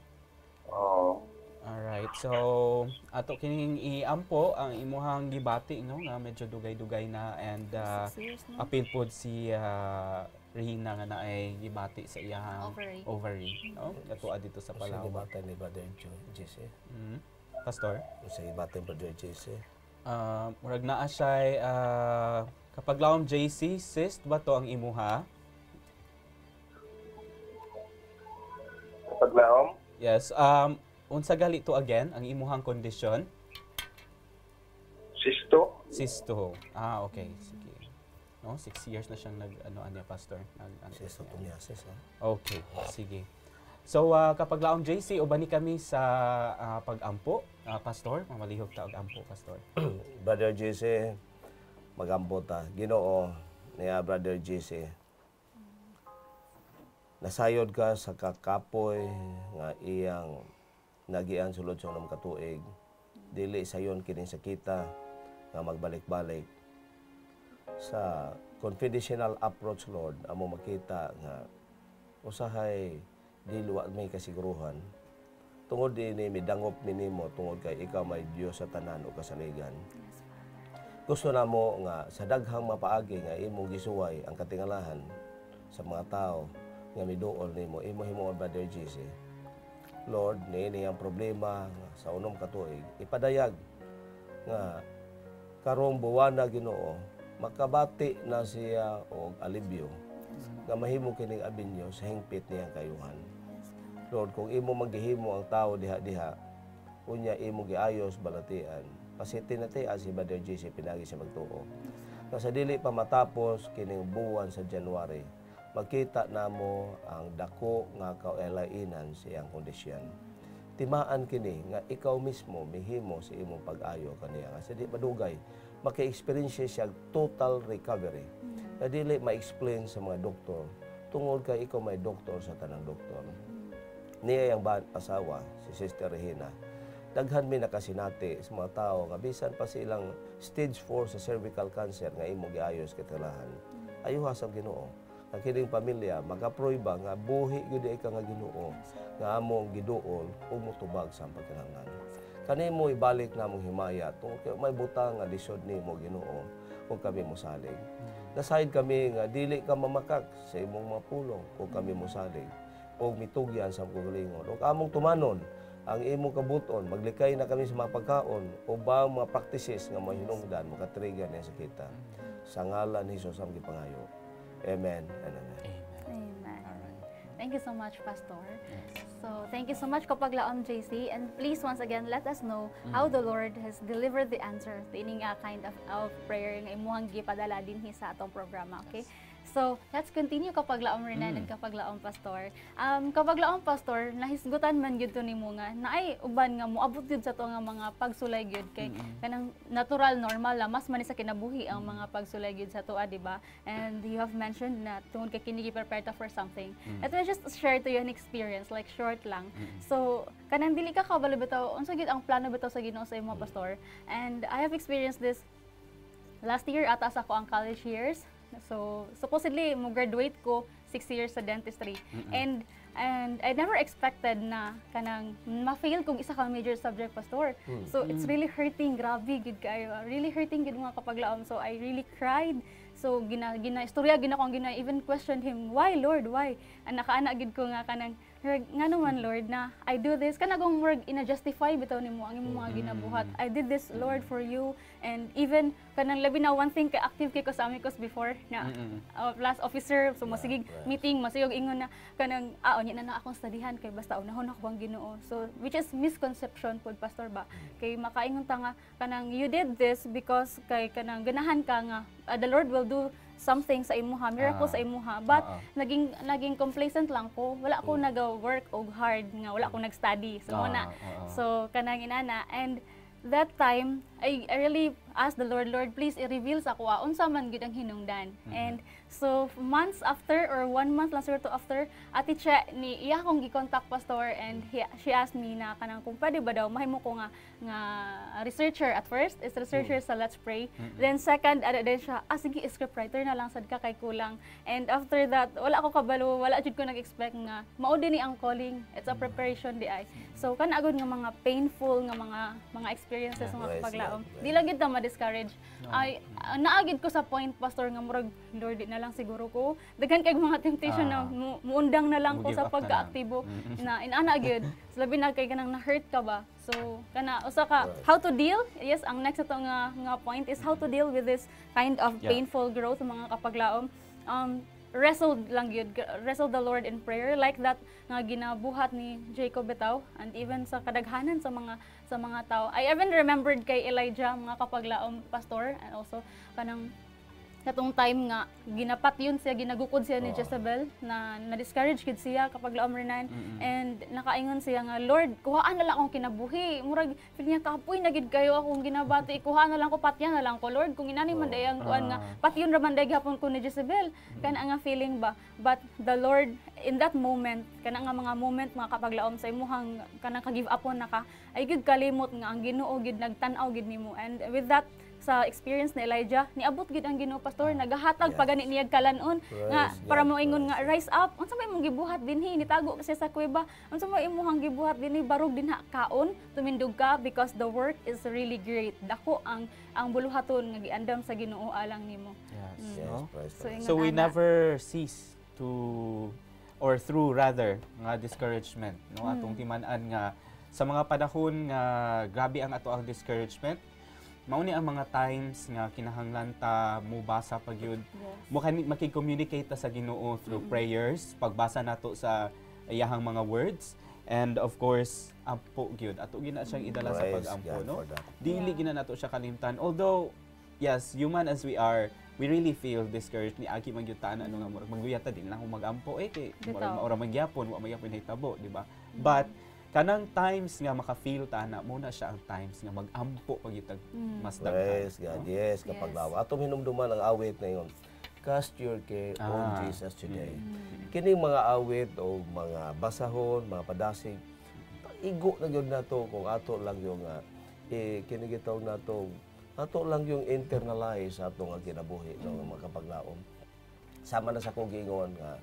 Oo.
Alright, so ato kining iampo ang imuhang gibati no nga medyo dugay-dugay na and
6 years na.
apil pod si Regina nga naay gibati sa iyang ovary no katuad dito sa
Sa
Palawan.
ibatan ni Brother JC.
Pastor,
Sa ibatan Brother JC.
murag naa siya kapag lawom JC cyst ba to ang imuha?
Kapag laom,
Yes, unsa gali to again ang imuhang kondisyon?
sisto,
Cysto. Okay, sige. No, 6 years na siyang nag pastor.
Cystotomiasis.
Okay, sige. So kapag laom JC ubani kami sa pag-ampo, pastor, mamalihog ta og ampo pastor.
Brother JC, magampo ta. Ginoo niya Brother JC. Nasayod ka sa kakapoy nga iyang nagian sulod sa unang katuig. Dili sayon kini sakita nga magbalik-balik sa confidential approach, Lord, amo makita nga usahay dili wa may kasiguruhan tungod dinhi midangop minimo tungod kay ikaw may Dios sa tanan o kasaligan. Gusto namo nga sa daghang mapaagi nga imong gisuway ang katingalahan sa mga tao nga miduol nimo imo himuon Brother JC. Lord, niini ang problema nga sa unom katuig ipadayag nga karong buwan na Ginoo makabati na siya og alibyo nga mahimo kining abinyo sa hingpit niyang kayuhan. Lord, kung imo maghihimo ang tao diha-diha, unya imo giayos balatian, pasitin nati si Brother JC pinagi sa magtuo. Nga sa dili pa matapos kining buwan sa January, makita namo ang dako nga kailainan sa iyang kondisyon. Timaan kini nga ikaw mismo mihimo sa imong pag-ayo kaniya. Nga sa di madugay, maka-experience siya total recovery. Na dili ma-explain sa mga doktor, tungod kay ikaw may doktor sa tanang doktor. Niya yung asawa, si Sister Regina. Daghan mi nakasinati sa mga tao nga bisan pa silang stage 4 sa cervical cancer nga imo giayos kitalahan. Ayuha sa Ginoo. Ang kining pamilya makaproyba nga buhi gyud ika nga Ginoo nga among giduol ug motubag sa pagkinahanglan. Kanimo ibalik namong himaya tungod kay may butang nga lisod nimo Ginoo ug kami mosalig. Nasayod kami nga dili ka mamakak sa imong mga pulong ug kami mosalig ug mitugyan sa kugalingon ug among tumanon ang imong kabuton maglikay na kami sa mga pagkaon o ba mga practices nga mahinungdan makatrigger niya sa kita. Sa ngalan ni Hesus ang gipangayo. Amen and amen.
Amen. Thank you so much, Pastor. So, thank you so much, Kapaglaom JC. And please, once again, let us know how the Lord has delivered the answer to any kind of prayer nga imuhang gipadala din sa atong programa. Okay? So, let's continue Kapaglaom Renan and Kapaglaom Pastor. Kapaglaom Pastor, nahisgutan man gyud to nimo nga naay uban nga moabot gyud sa to nga mga pagsulay gyud kay kanang natural normal la mas man sa kinabuhi ang mga pagsulay gyud sa toa, di ba? And you have mentioned na tungod kay kini gi-prepare ta for something. Let me just share to you an experience like short lang. So, kanang dili ka kabalo bitaw unsa gyud ang plano bitaw sa Ginoo sa imo Pastor. And I have experienced this last year ata sa ko ang college years. So, supposedly, mo-graduate ko 6 years sa dentistry. And I never expected na kanang ma-fail kung isa ka major subject, Pastor. So, it's really hurting. Grabe, good kayo. Really hurting good mga kapaglaom. So, I really cried. So, istorya ko even questioned him, why, Lord, why? And nakaana gid ko nga kanang, nga naman, Lord, na I do this. Kanagong word, ina-justify bitaw nimo ang imong mga ginabuhat. I did this, Lord, for you. And even, kanang labi na one thing, kay active kay ko sa amicus before, na last officer, so masigig meeting, masigog ingon na, kanang, onya na akong studyhan, kay basta unahon ako bang Ginoo. So, which is misconception po, Pastor ba? Kay makaingon ta nga, kanang, you did this because, kay kanang, ganahan ka nga, the Lord will do something sa imuha, miracle sa imuha. But naging complacent lang ko. Wala ko nag-work og hard nga, wala ko nag-study. So muna. So kanang inana, and that time I really ask the Lord, Lord, please i-reveal sa ako unsa man gid ang hinungdan. And so months after or 1 month lang siguro after, ati Che ni iya akong gi-contact pastor, and she asked me na kanang kung pwede ba daw mahimo ko nga researcher at first, is researcher sa Let's Pray. Then second, din siya, sige, scriptwriter na lang sad ka kay kulang. And after that, wala ako kabalo, wala jud ko nag-expect nga mao din ni ang calling. It's a preparation di ay. So kana agud nga mga painful nga mga experiences nga paglaom. Di lang gid ta ma-discourage. Ay naagid ko sa point pastor nga murag Lord di na lang siguro ko. Daghan kay mga temptation na muundang na lang ko sa pagka-aktibo na inana gyud. Labi na kay kanang na-hurt ka ba. So kana usa ka how to deal. Yes, ang next ito nga point is how to deal with this kind of painful growth mga kapaglaom. Wrestle lang yun, wrestle the Lord in prayer, like that nga ginabuhat ni Jacob bitaw, and even sa kadaghanan sa mga tao. I even remembered kay Elijah mga kapaglaom pastor, and also kanang katong time nga ginapat yun siya, ginagukod siya ni Jezebel, na na-discourage kid siya kapag laom renan, and nakaingon siya nga, Lord, kuhaan na lang akong kinabuhi. Murag, feel niya, kapoy na gid kayo akong ginabati, kuhaan na lang ko, patyan na lang ko, Lord. Kung inani man day ang kuhaan nga, patyon raman day gapon ko ni Jezebel. Kana nga feeling ba? But the Lord, in that moment, kana nga mga moment, mga kapag laom sa imuhang, kana ka-give upon na ka, ay gid kalimot nga, ang Ginoo gid nagtan-aw gid nimo. And with that, sa experience ni Elijah, niabot gid ang Ginoo pastor, nagahatag pa gani niyag kalanon nga para moingon nga rise up. Unsa may imong gibuhat dinhi, nitago kasi sa kuweba. Unsa may imong gibuhat dinhi, barog dinha kaon, tumindog ka because the work is really great. Dako ang buluhaton nga giandam sa Ginoo alang nimo.
So we never cease to or through rather nga discouragement, no, atong timan-an nga sa mga panahon nga grabe ang ato ang discouragement. Mao ni ang mga times nga kinahanglan ta mubasa pag yun. Maki-communicate ta sa Ginoo through prayers, pagbasa nato sa iyahang mga words, and of course, ampo gyud. Ato gina siyang idala sa pag-ampo, no? Dili gina nato siya kalimtan. Although yes, human as we are, we really feel discouraged ni aki man gyud ta ano nga murag magbuyata din lang kung mag-ampo kay murag maura magyapon, wa magyapon hitabo, di ba? But kanang times nga maka-feel ta na muna siya ang times nga mag-ampo pagitag mas daghan.
Praise God, yes, kapag lawa. Atong hinumduman ang awit na yun. Cast your care on Jesus today. Kining mga awit o mga basahon, mga padasig, igo na yun nato kung ato lang yung kinigitaw nato, ato lang yung internalize ato nga kinabuhi ng mga kapaglaom. Sama na sa kong gingon nga,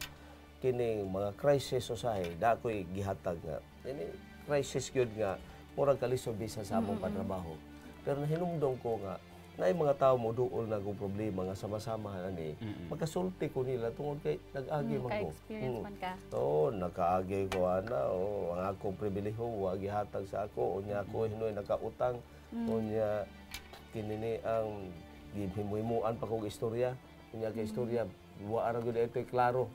kining mga crisis usahay, dakoy gihatag nga, ini crisis gyud nga murag kalisod bisan sa among patrabaho. Pero nahinumdom ko nga naay mga tawo mo duol na kung problema nga sama-sama ani magkasulti ko nila tungod kay nag-agi man ko.
Experience man ka.
Oo, nakaagi ko ana, ang akong pribilehiyo wa gihatag sa ako, unya ako hinoy nakautang, unya kinini ang gihimo-himuan pa kog istorya, unya kay istorya wa ara gyud ito klaro.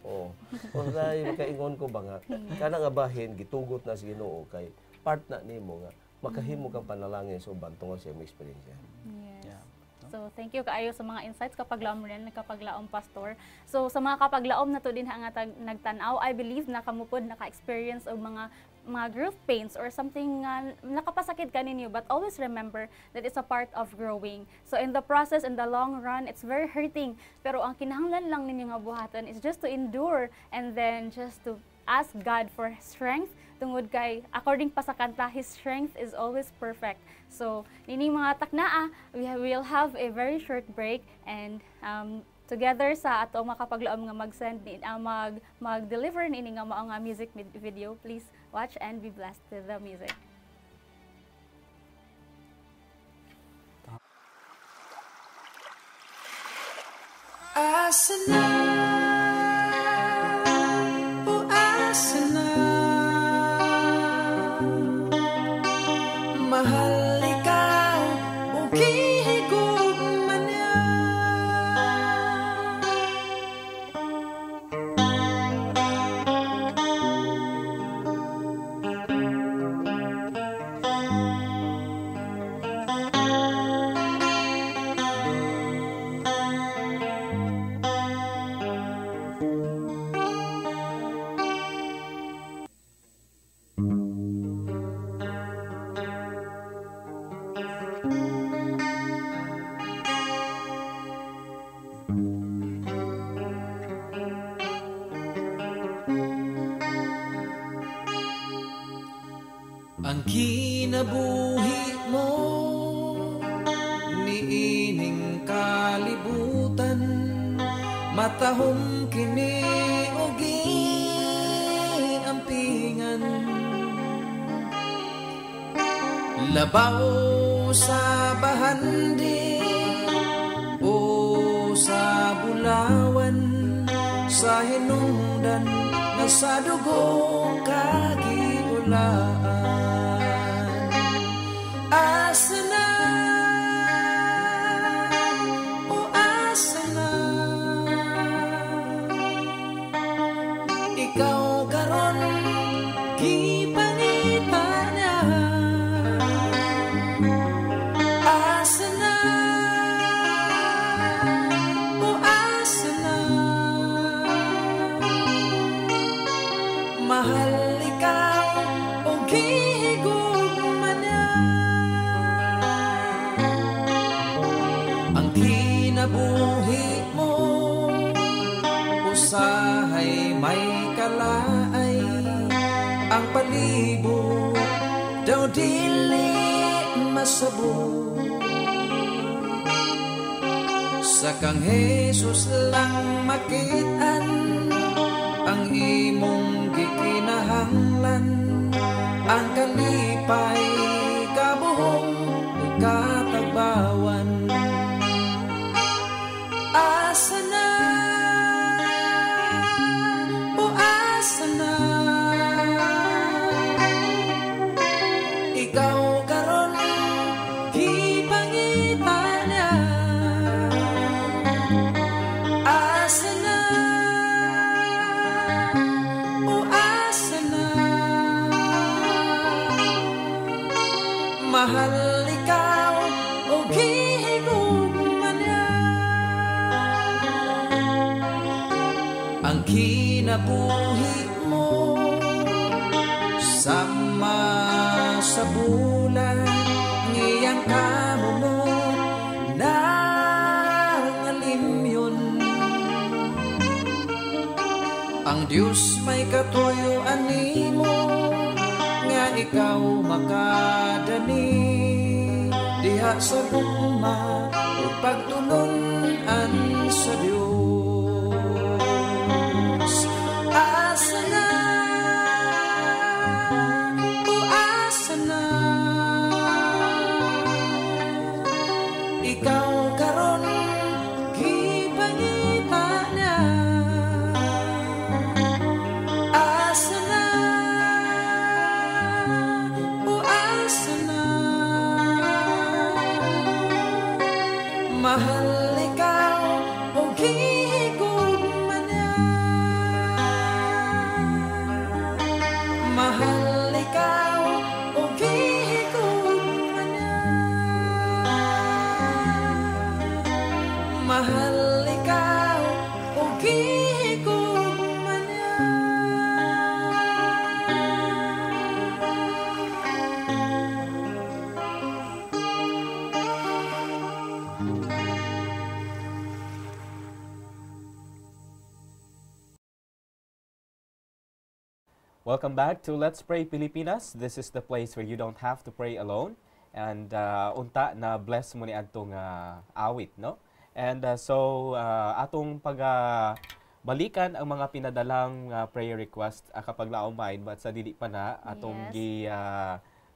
Kay makaingon ko ba nga kana nga bahin gitugot na sa Ginoo kay part na nimo nga makahimo kang panalangin sa uban tungod sa imong experience.
Yes. So thank you kaayo sa mga insights kapaglaom rin kapaglaom pastor. So sa mga kapaglaom na to din nga nagtan-aw, I believe na kamupod naka-experience og mga growth pains or something nakapasakit ka ninyo, but always remember that it's a part of growing. So in the process, in the long run, it's very hurting. Pero ang kinahanglan lang ninyo nga buhatan is just to endure and then just to ask God for strength. Tungod kay, according pa sa kanta, His strength is always perfect. So, nining mga taknaa, we will have a very short break and together sa ato makapaglaom nga mag-send mag-deliver ni nga mao nga music video. Please watch and be blessed with the music.
Asana, oh asana, mahal ikaw, ukihigog man yan. matahom kini ugi ampingan labaw sa bahandi o sa bulawan sa hinungdan nga sa dugo kagiulaan asa na o asa na ikaw karon gipangita na asa na o asa na mahal ikaw o gihigugma na ang kinabuhi mo usahay may kalaay ang palibot daw dili masabot sa kang Jesus lang makitaan ang imong gikinahanglan ang kalipay kabuhong katagbawan asa na o asa na ikaw karon gipangita na asa na o asa na mahal ikaw o gihigugma na ang kinabuhi mo sama sa bulan ngiyang kamunod nangalimyon ang Diyos may katuyoan nimo nga ikaw makadani diha sa gugma o pagtulunan sa Diyos asa na o asa na ikaw karon gipangita na asa na o asa na mahal ikaw o gihigugma na mahal ikaw o gihigugma na mahal ikaw o gihigugma na
Welcome back to Let's Pray Pilipinas. This is the place where you don't have to pray alone. And unta na bless mo ni atong awit, no? And atong balikan ang mga pinadalang prayer request kapag laomain, but sa dili pa na atong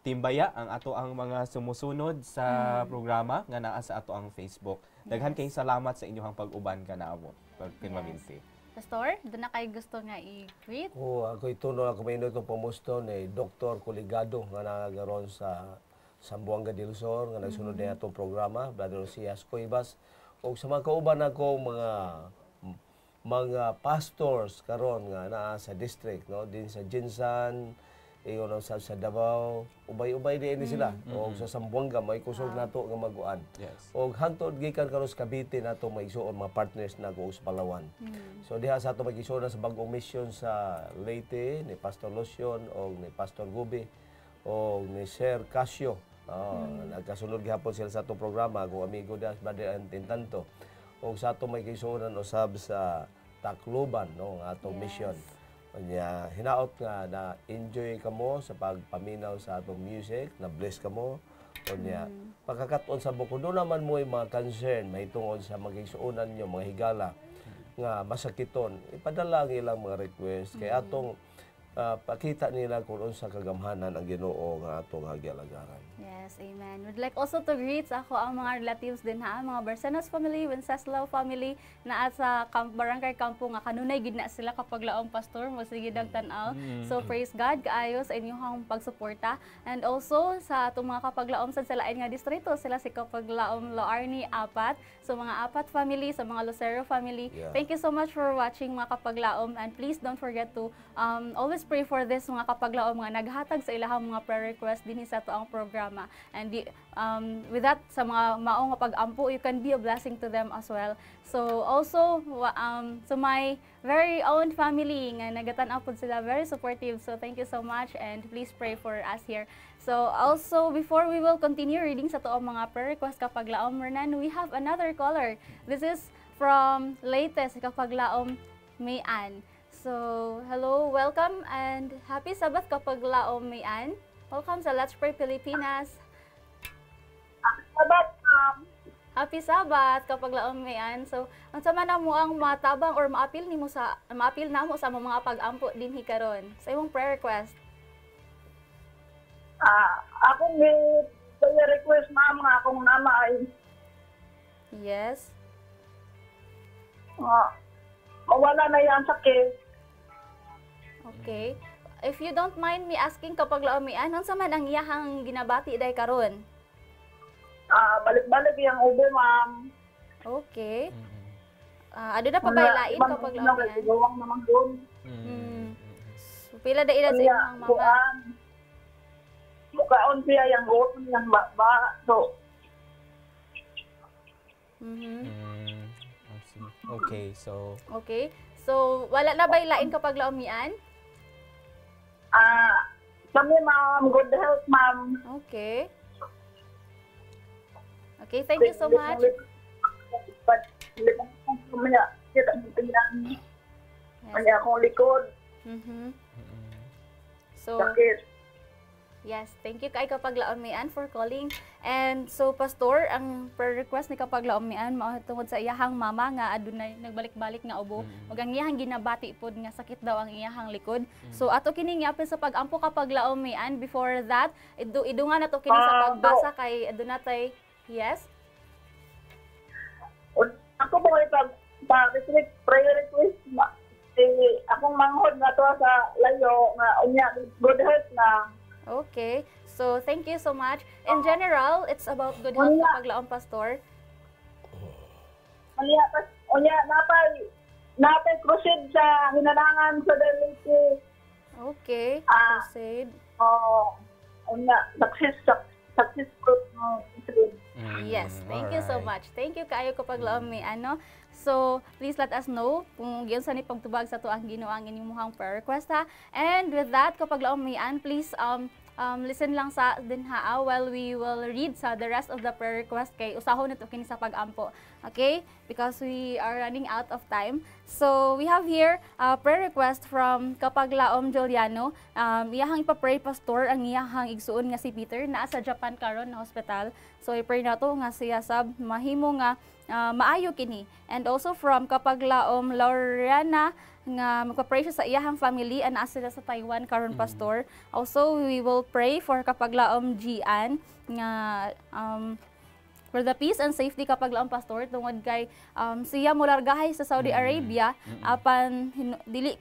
timbaya ang ato ang mga sumusunod sa programa nga naa sa ato ang Facebook. Daghan kayong salamat sa inyong pag-uban kanamo. Pinmaminti.
Pastor, doon na kayo gusto nga i-greet?
Ako ituno ako mainod itong pamusto ni Dr. Coligado nga nagaroon sa Sambuanga del Sur nga nagsunod na itong programa, Brother Osias Coibas. O sa mga kauban ako mga pastors karon nga naa sa district, no, din sa Jinsan, iyon sa Davao, ubay-ubay din sila. O sa Sambuanga may kusog nato nga maguan.
Yes.
O hangtod gikan karon sa Cavite nato maigsuon mga partners na ko sa Palawan. So diha sa ato magigsuon sa bagong mission sa Leyte ni Pastor Lotion o ni Pastor Gubi o ni Sir Casio. Nagkasunod gihapon sila sa atong programa kung amigo da Brother Tintanto. O sa ato magigsuonan usab sa Tacloban, no, ang atong mission. Kanya hinaot nga na enjoy kamo sa pagpaminaw sa atong music, na bless kamo. Kanya pagkakaton sa buko do naman mo mga concern mahitungod sa magigsuonan nyo mga higala. nga masakiton, ipadala ang ilang mga request kay atong pakita nila kung unsa kagamhanan ang Ginoo nga atong hagialagaran.
Yes, amen. Would like also to greet ako ang mga relatives din ha, mga Barcenas family, Wenceslao family na sa Barangay Campo nga kanunay gid na sila kapag laong pastor mo sige dagtanaw. So praise God kaayo sa inyong pagsuporta, and also sa atong mga kapaglaom sa lain nga distrito, sila si kapaglaom Loarni apat, so mga apat family, sa mga Lucero family.
Yeah.
Thank you so much for watching mga kapaglaom, and please don't forget to always pray for this mga kapaglaom nga naghatag sa ilahang mga prayer request dinhi sa to ang programa. And with that, sa mga maong nga pag-ampo, you can be a blessing to them as well. So also to my very own family nga nagatan-aw pud sila, very supportive. So thank you so much, and please pray for us here. So also, before we will continue reading sa to ang mga prayer request kapaglaom Renan, we have another caller. This is from latest kapaglaom Mayan. So, hello, welcome, and happy Sabbath kapaglaom Mayan. Welcome sa Let's Pray Pilipinas.
Sabat,
Happy Sabbath kapaglaom Mayan. So, ang sama na mo ang matabang or maapil na mo sa mga pag-ampo dinhi karon sa imong prayer request.
akong request ma'am nga akong nama ay
Yes.
mawala na yan sakit.
Okay. If you don't mind me asking kapaglaom Mayan, unsa man ang iyahang ginabati day karon?
Balik-balik yung ube ma'am.
Okay. Ado na pa ba lain kapaglaom Mayan?
Gawang naman doon.
So, pila da edad sa imong mama?
Mukaon siya yung goton yung ba. So,
Okay, so
Okay. So, wala na ba lain kapaglaom Mayan?
kami ma'am, good health ma'am.
Okay. Okay, thank you so much.
Kanya akong likod.
So,
Sakit.
yes, thank you kay kapaglaom Mayan for calling. And so, Pastor, ang prayer request ni kapaglaom Mayan mao tungod sa iyahang mama nga adunay nagbalik-balik nga ubo. Ug ang iyahang ginabati pod nga sakit daw ang iyahang likod. So, ato kini nga sa pag-ampo kapaglaom Mayan. Before that, idungan nato kini sa pagbasa kay adunatay. Yes.
Ako po ay pag-restrict prayer request. Akong manghod na to sa layo nga unya good health na.
Okay. So, thank you so much. In general, it's about good health kapaglaom Pastor.
Unya napay crusade sa hinanangan sa Delete.
Okay. Proceed.
Unya successful crusade.
Yes, thank you so much. Thank you kaayo kapaglaom Mayan, no? So, please let us know kung giyon sa ni pagtubag sa to ang Ginoo ang inyong prayer request ha. And with that, kapaglaom Mayan, please listen lang sa dinha while we will read sa the rest of the prayer request kay usahon nito kini sa pag-ampo. Okay? Because we are running out of time. So, we have here a prayer request from kapaglaom Juliano. Iyahang ipapray pastor ang iyahang igsuon nga si Peter naa sa Japan karon na hospital. So, i-pray na to nga siya sab mahimo nga maayo kini. And also from kapaglaom Lauriana nga magpa-pray siya sa iyahang family and naa sila sa Taiwan karon pastor. Also, we will pray for kapaglaom Gian nga for the peace and safety kapaglaom pastor tungod kay siya molargahay sa Saudi Arabia apan dili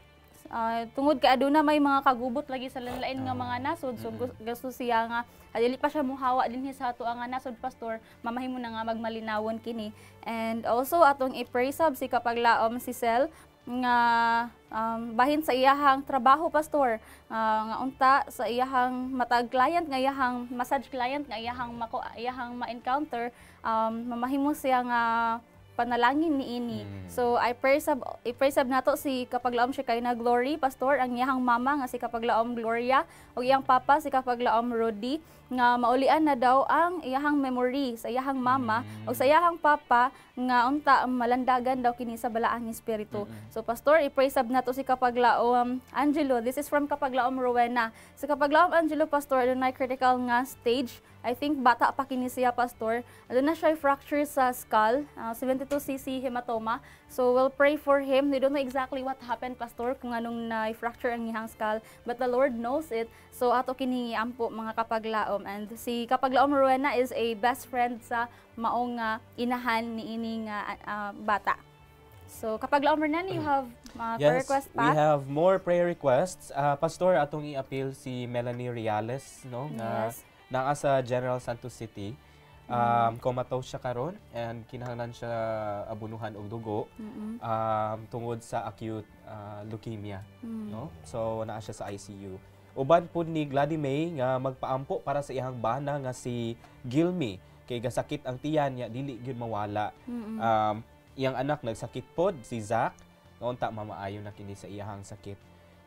tungod kay aduna may mga kagubot lagi sa lain nga mga nasod, so gusto siya nga dili pa siya muhawa dinhi sa ato ang nasod pastor, mamahimo na nga magmalinawon kini. And also atong i-pray sab si kapaglaom si Sel nga bahin sa iyahang trabaho pastor, nga unta sa iyahang matag client nga iyahang massage client nga iyahang ma-encounter, mamahimo siya nga panalangin niini. So I pray sab nato si kapaglaom siya kay na Glory pastor, ang iyahang mama nga si kapaglaom Gloria ug iyang papa si kapaglaom Rudy nga maulian na daw ang iyahang memory sa iyahang mama ug sa iyahang papa nga unta malandagan daw kini sa balaang espiritu. So pastor, i-pray sab nato si kapaglaom Angelo. This is from kapaglaom Rowena. Si kapaglaom Angelo pastor adunay critical nga stage I think bata pa kini siya, Pastor. Ano na siya fracture sa skull, 72cc hematoma. So we'll pray for him. We don't know exactly what happened, Pastor, kung anong na-fracture ang iyang skull, but the Lord knows it. So ato kini ampo mga kapaglaom, and si kapaglaom Rowena is a best friend sa maong inahan ni ining bata. So kapaglaom Renan, you have prayer request pa?
We have more prayer requests. Pastor, atong i-appeal si Melanie Reales, no?
Yes.
Naa sa General Santos City. Comatose siya karon and kinahanglan siya abunuhan og dugo tungod sa acute leukemia, no? So naa siya sa ICU. Uban pud ni Gladys May nga magpaampo para sa iyang bana nga si Gilmy kay gasakit ang tiyan niya dili gyud mawala. Iyang anak nagsakit pod si Zach, nga unta mamaayo na kini sa iyang sakit.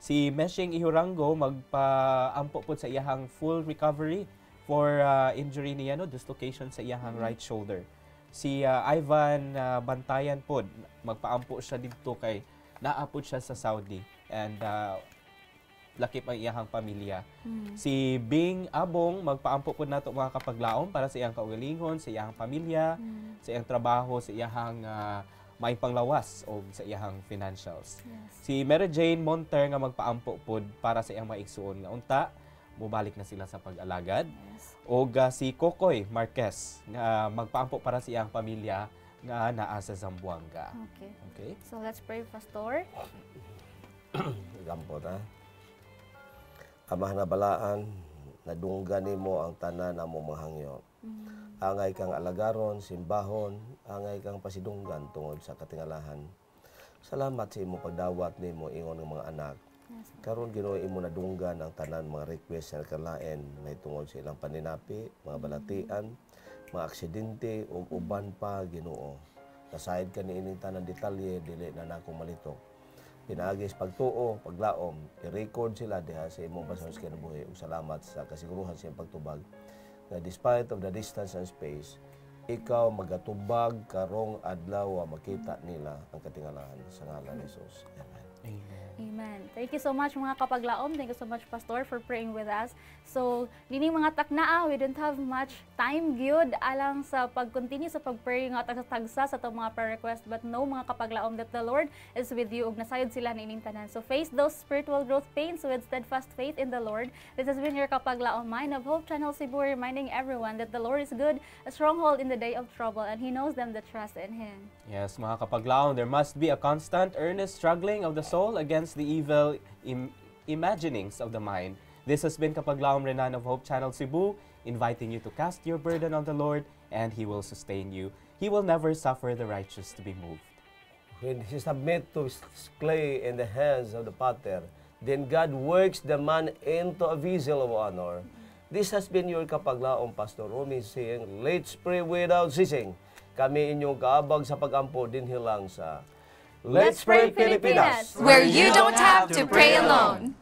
Si Meshing Ihurango magpaampo pod sa iyang full recovery for injury niya, no, dislocation sa iyang right shoulder. Si Ivan Bantayan pod magpaampo siya didto kay naapod siya sa Saudi and lakip ang iyang pamilya. Si Bing Abong magpaampo pod nato mga kapaglaom para sa iyang kaugalingon, sa iyang pamilya, sa iyang trabaho, sa iyang may panglawas o sa iyang financials. Si Mary Jane Monter nga magpaampo pod para sa iyang maigsuon nga unta mubalik na sila sa pag-alagad. O si Kokoy Marquez nga magpaampo para sa iyang pamilya nga naa sa Zamboanga. Okay.
So let's pray, Pastor.
Gampo ta. Amah na balaan, nadunggan nimo ang tanan na mo mahangyo. Angay kang alagaron, simbahon, angay kang pasidunggan tungod sa katingalahan. Salamat sa imo pagdawat nimo ingon ng mga anak. Karon Ginoo imo nadunggan ang tanan mga request sa kalain may tungod sa ilang paninapi, mga balatian, mga aksidente ug uban pa Ginoo. Nasayad ka niining tanan detalye dili na nako malitok. Pinaagis pagtuo, paglaom, i-record sila diha sa imong basahon sa kinabuhi ug salamat sa kasiguruhan sa iyong pagtubag na despite of the distance and space, ikaw magatubag karong adlaw makita nila ang katingalahan sa ngalan ni Jesus. Amen.
Amen. Thank you so much mga kapaglaom. Thank you so much, Pastor, for praying with us. So, dini mga taknaa, we don't have much time gyud alang sa pag-continue sa pag-pray nga tagsa sa itong mga prayer request. But no, mga kapaglaom, that the Lord is with you ug nasayod sila na ining tanan. So, face those spiritual growth pains with steadfast faith in the Lord. This has been your kapaglaom Mind of Hope Channel Cebu, reminding everyone that the Lord is good, a stronghold in the day of trouble, and He knows them that trust in Him.
Yes, mga kapaglaom, there must be a constant, earnest struggling of the soul against the evil imaginings of the mind. This has been Kapaglaom Renan of Hope Channel Cebu, inviting you to cast your burden on the Lord, and He will sustain you. He will never suffer the righteous to be moved.
When he submit to clay in the hands of the potter, then God works the man into a vessel of honor. This has been your Kapaglaom, Pastor Romy, saying, let's pray without ceasing. Kami inyong kaabag sa pagampo din hilang sa
Let's Pray Pilipinas,
where you don't have to pray alone.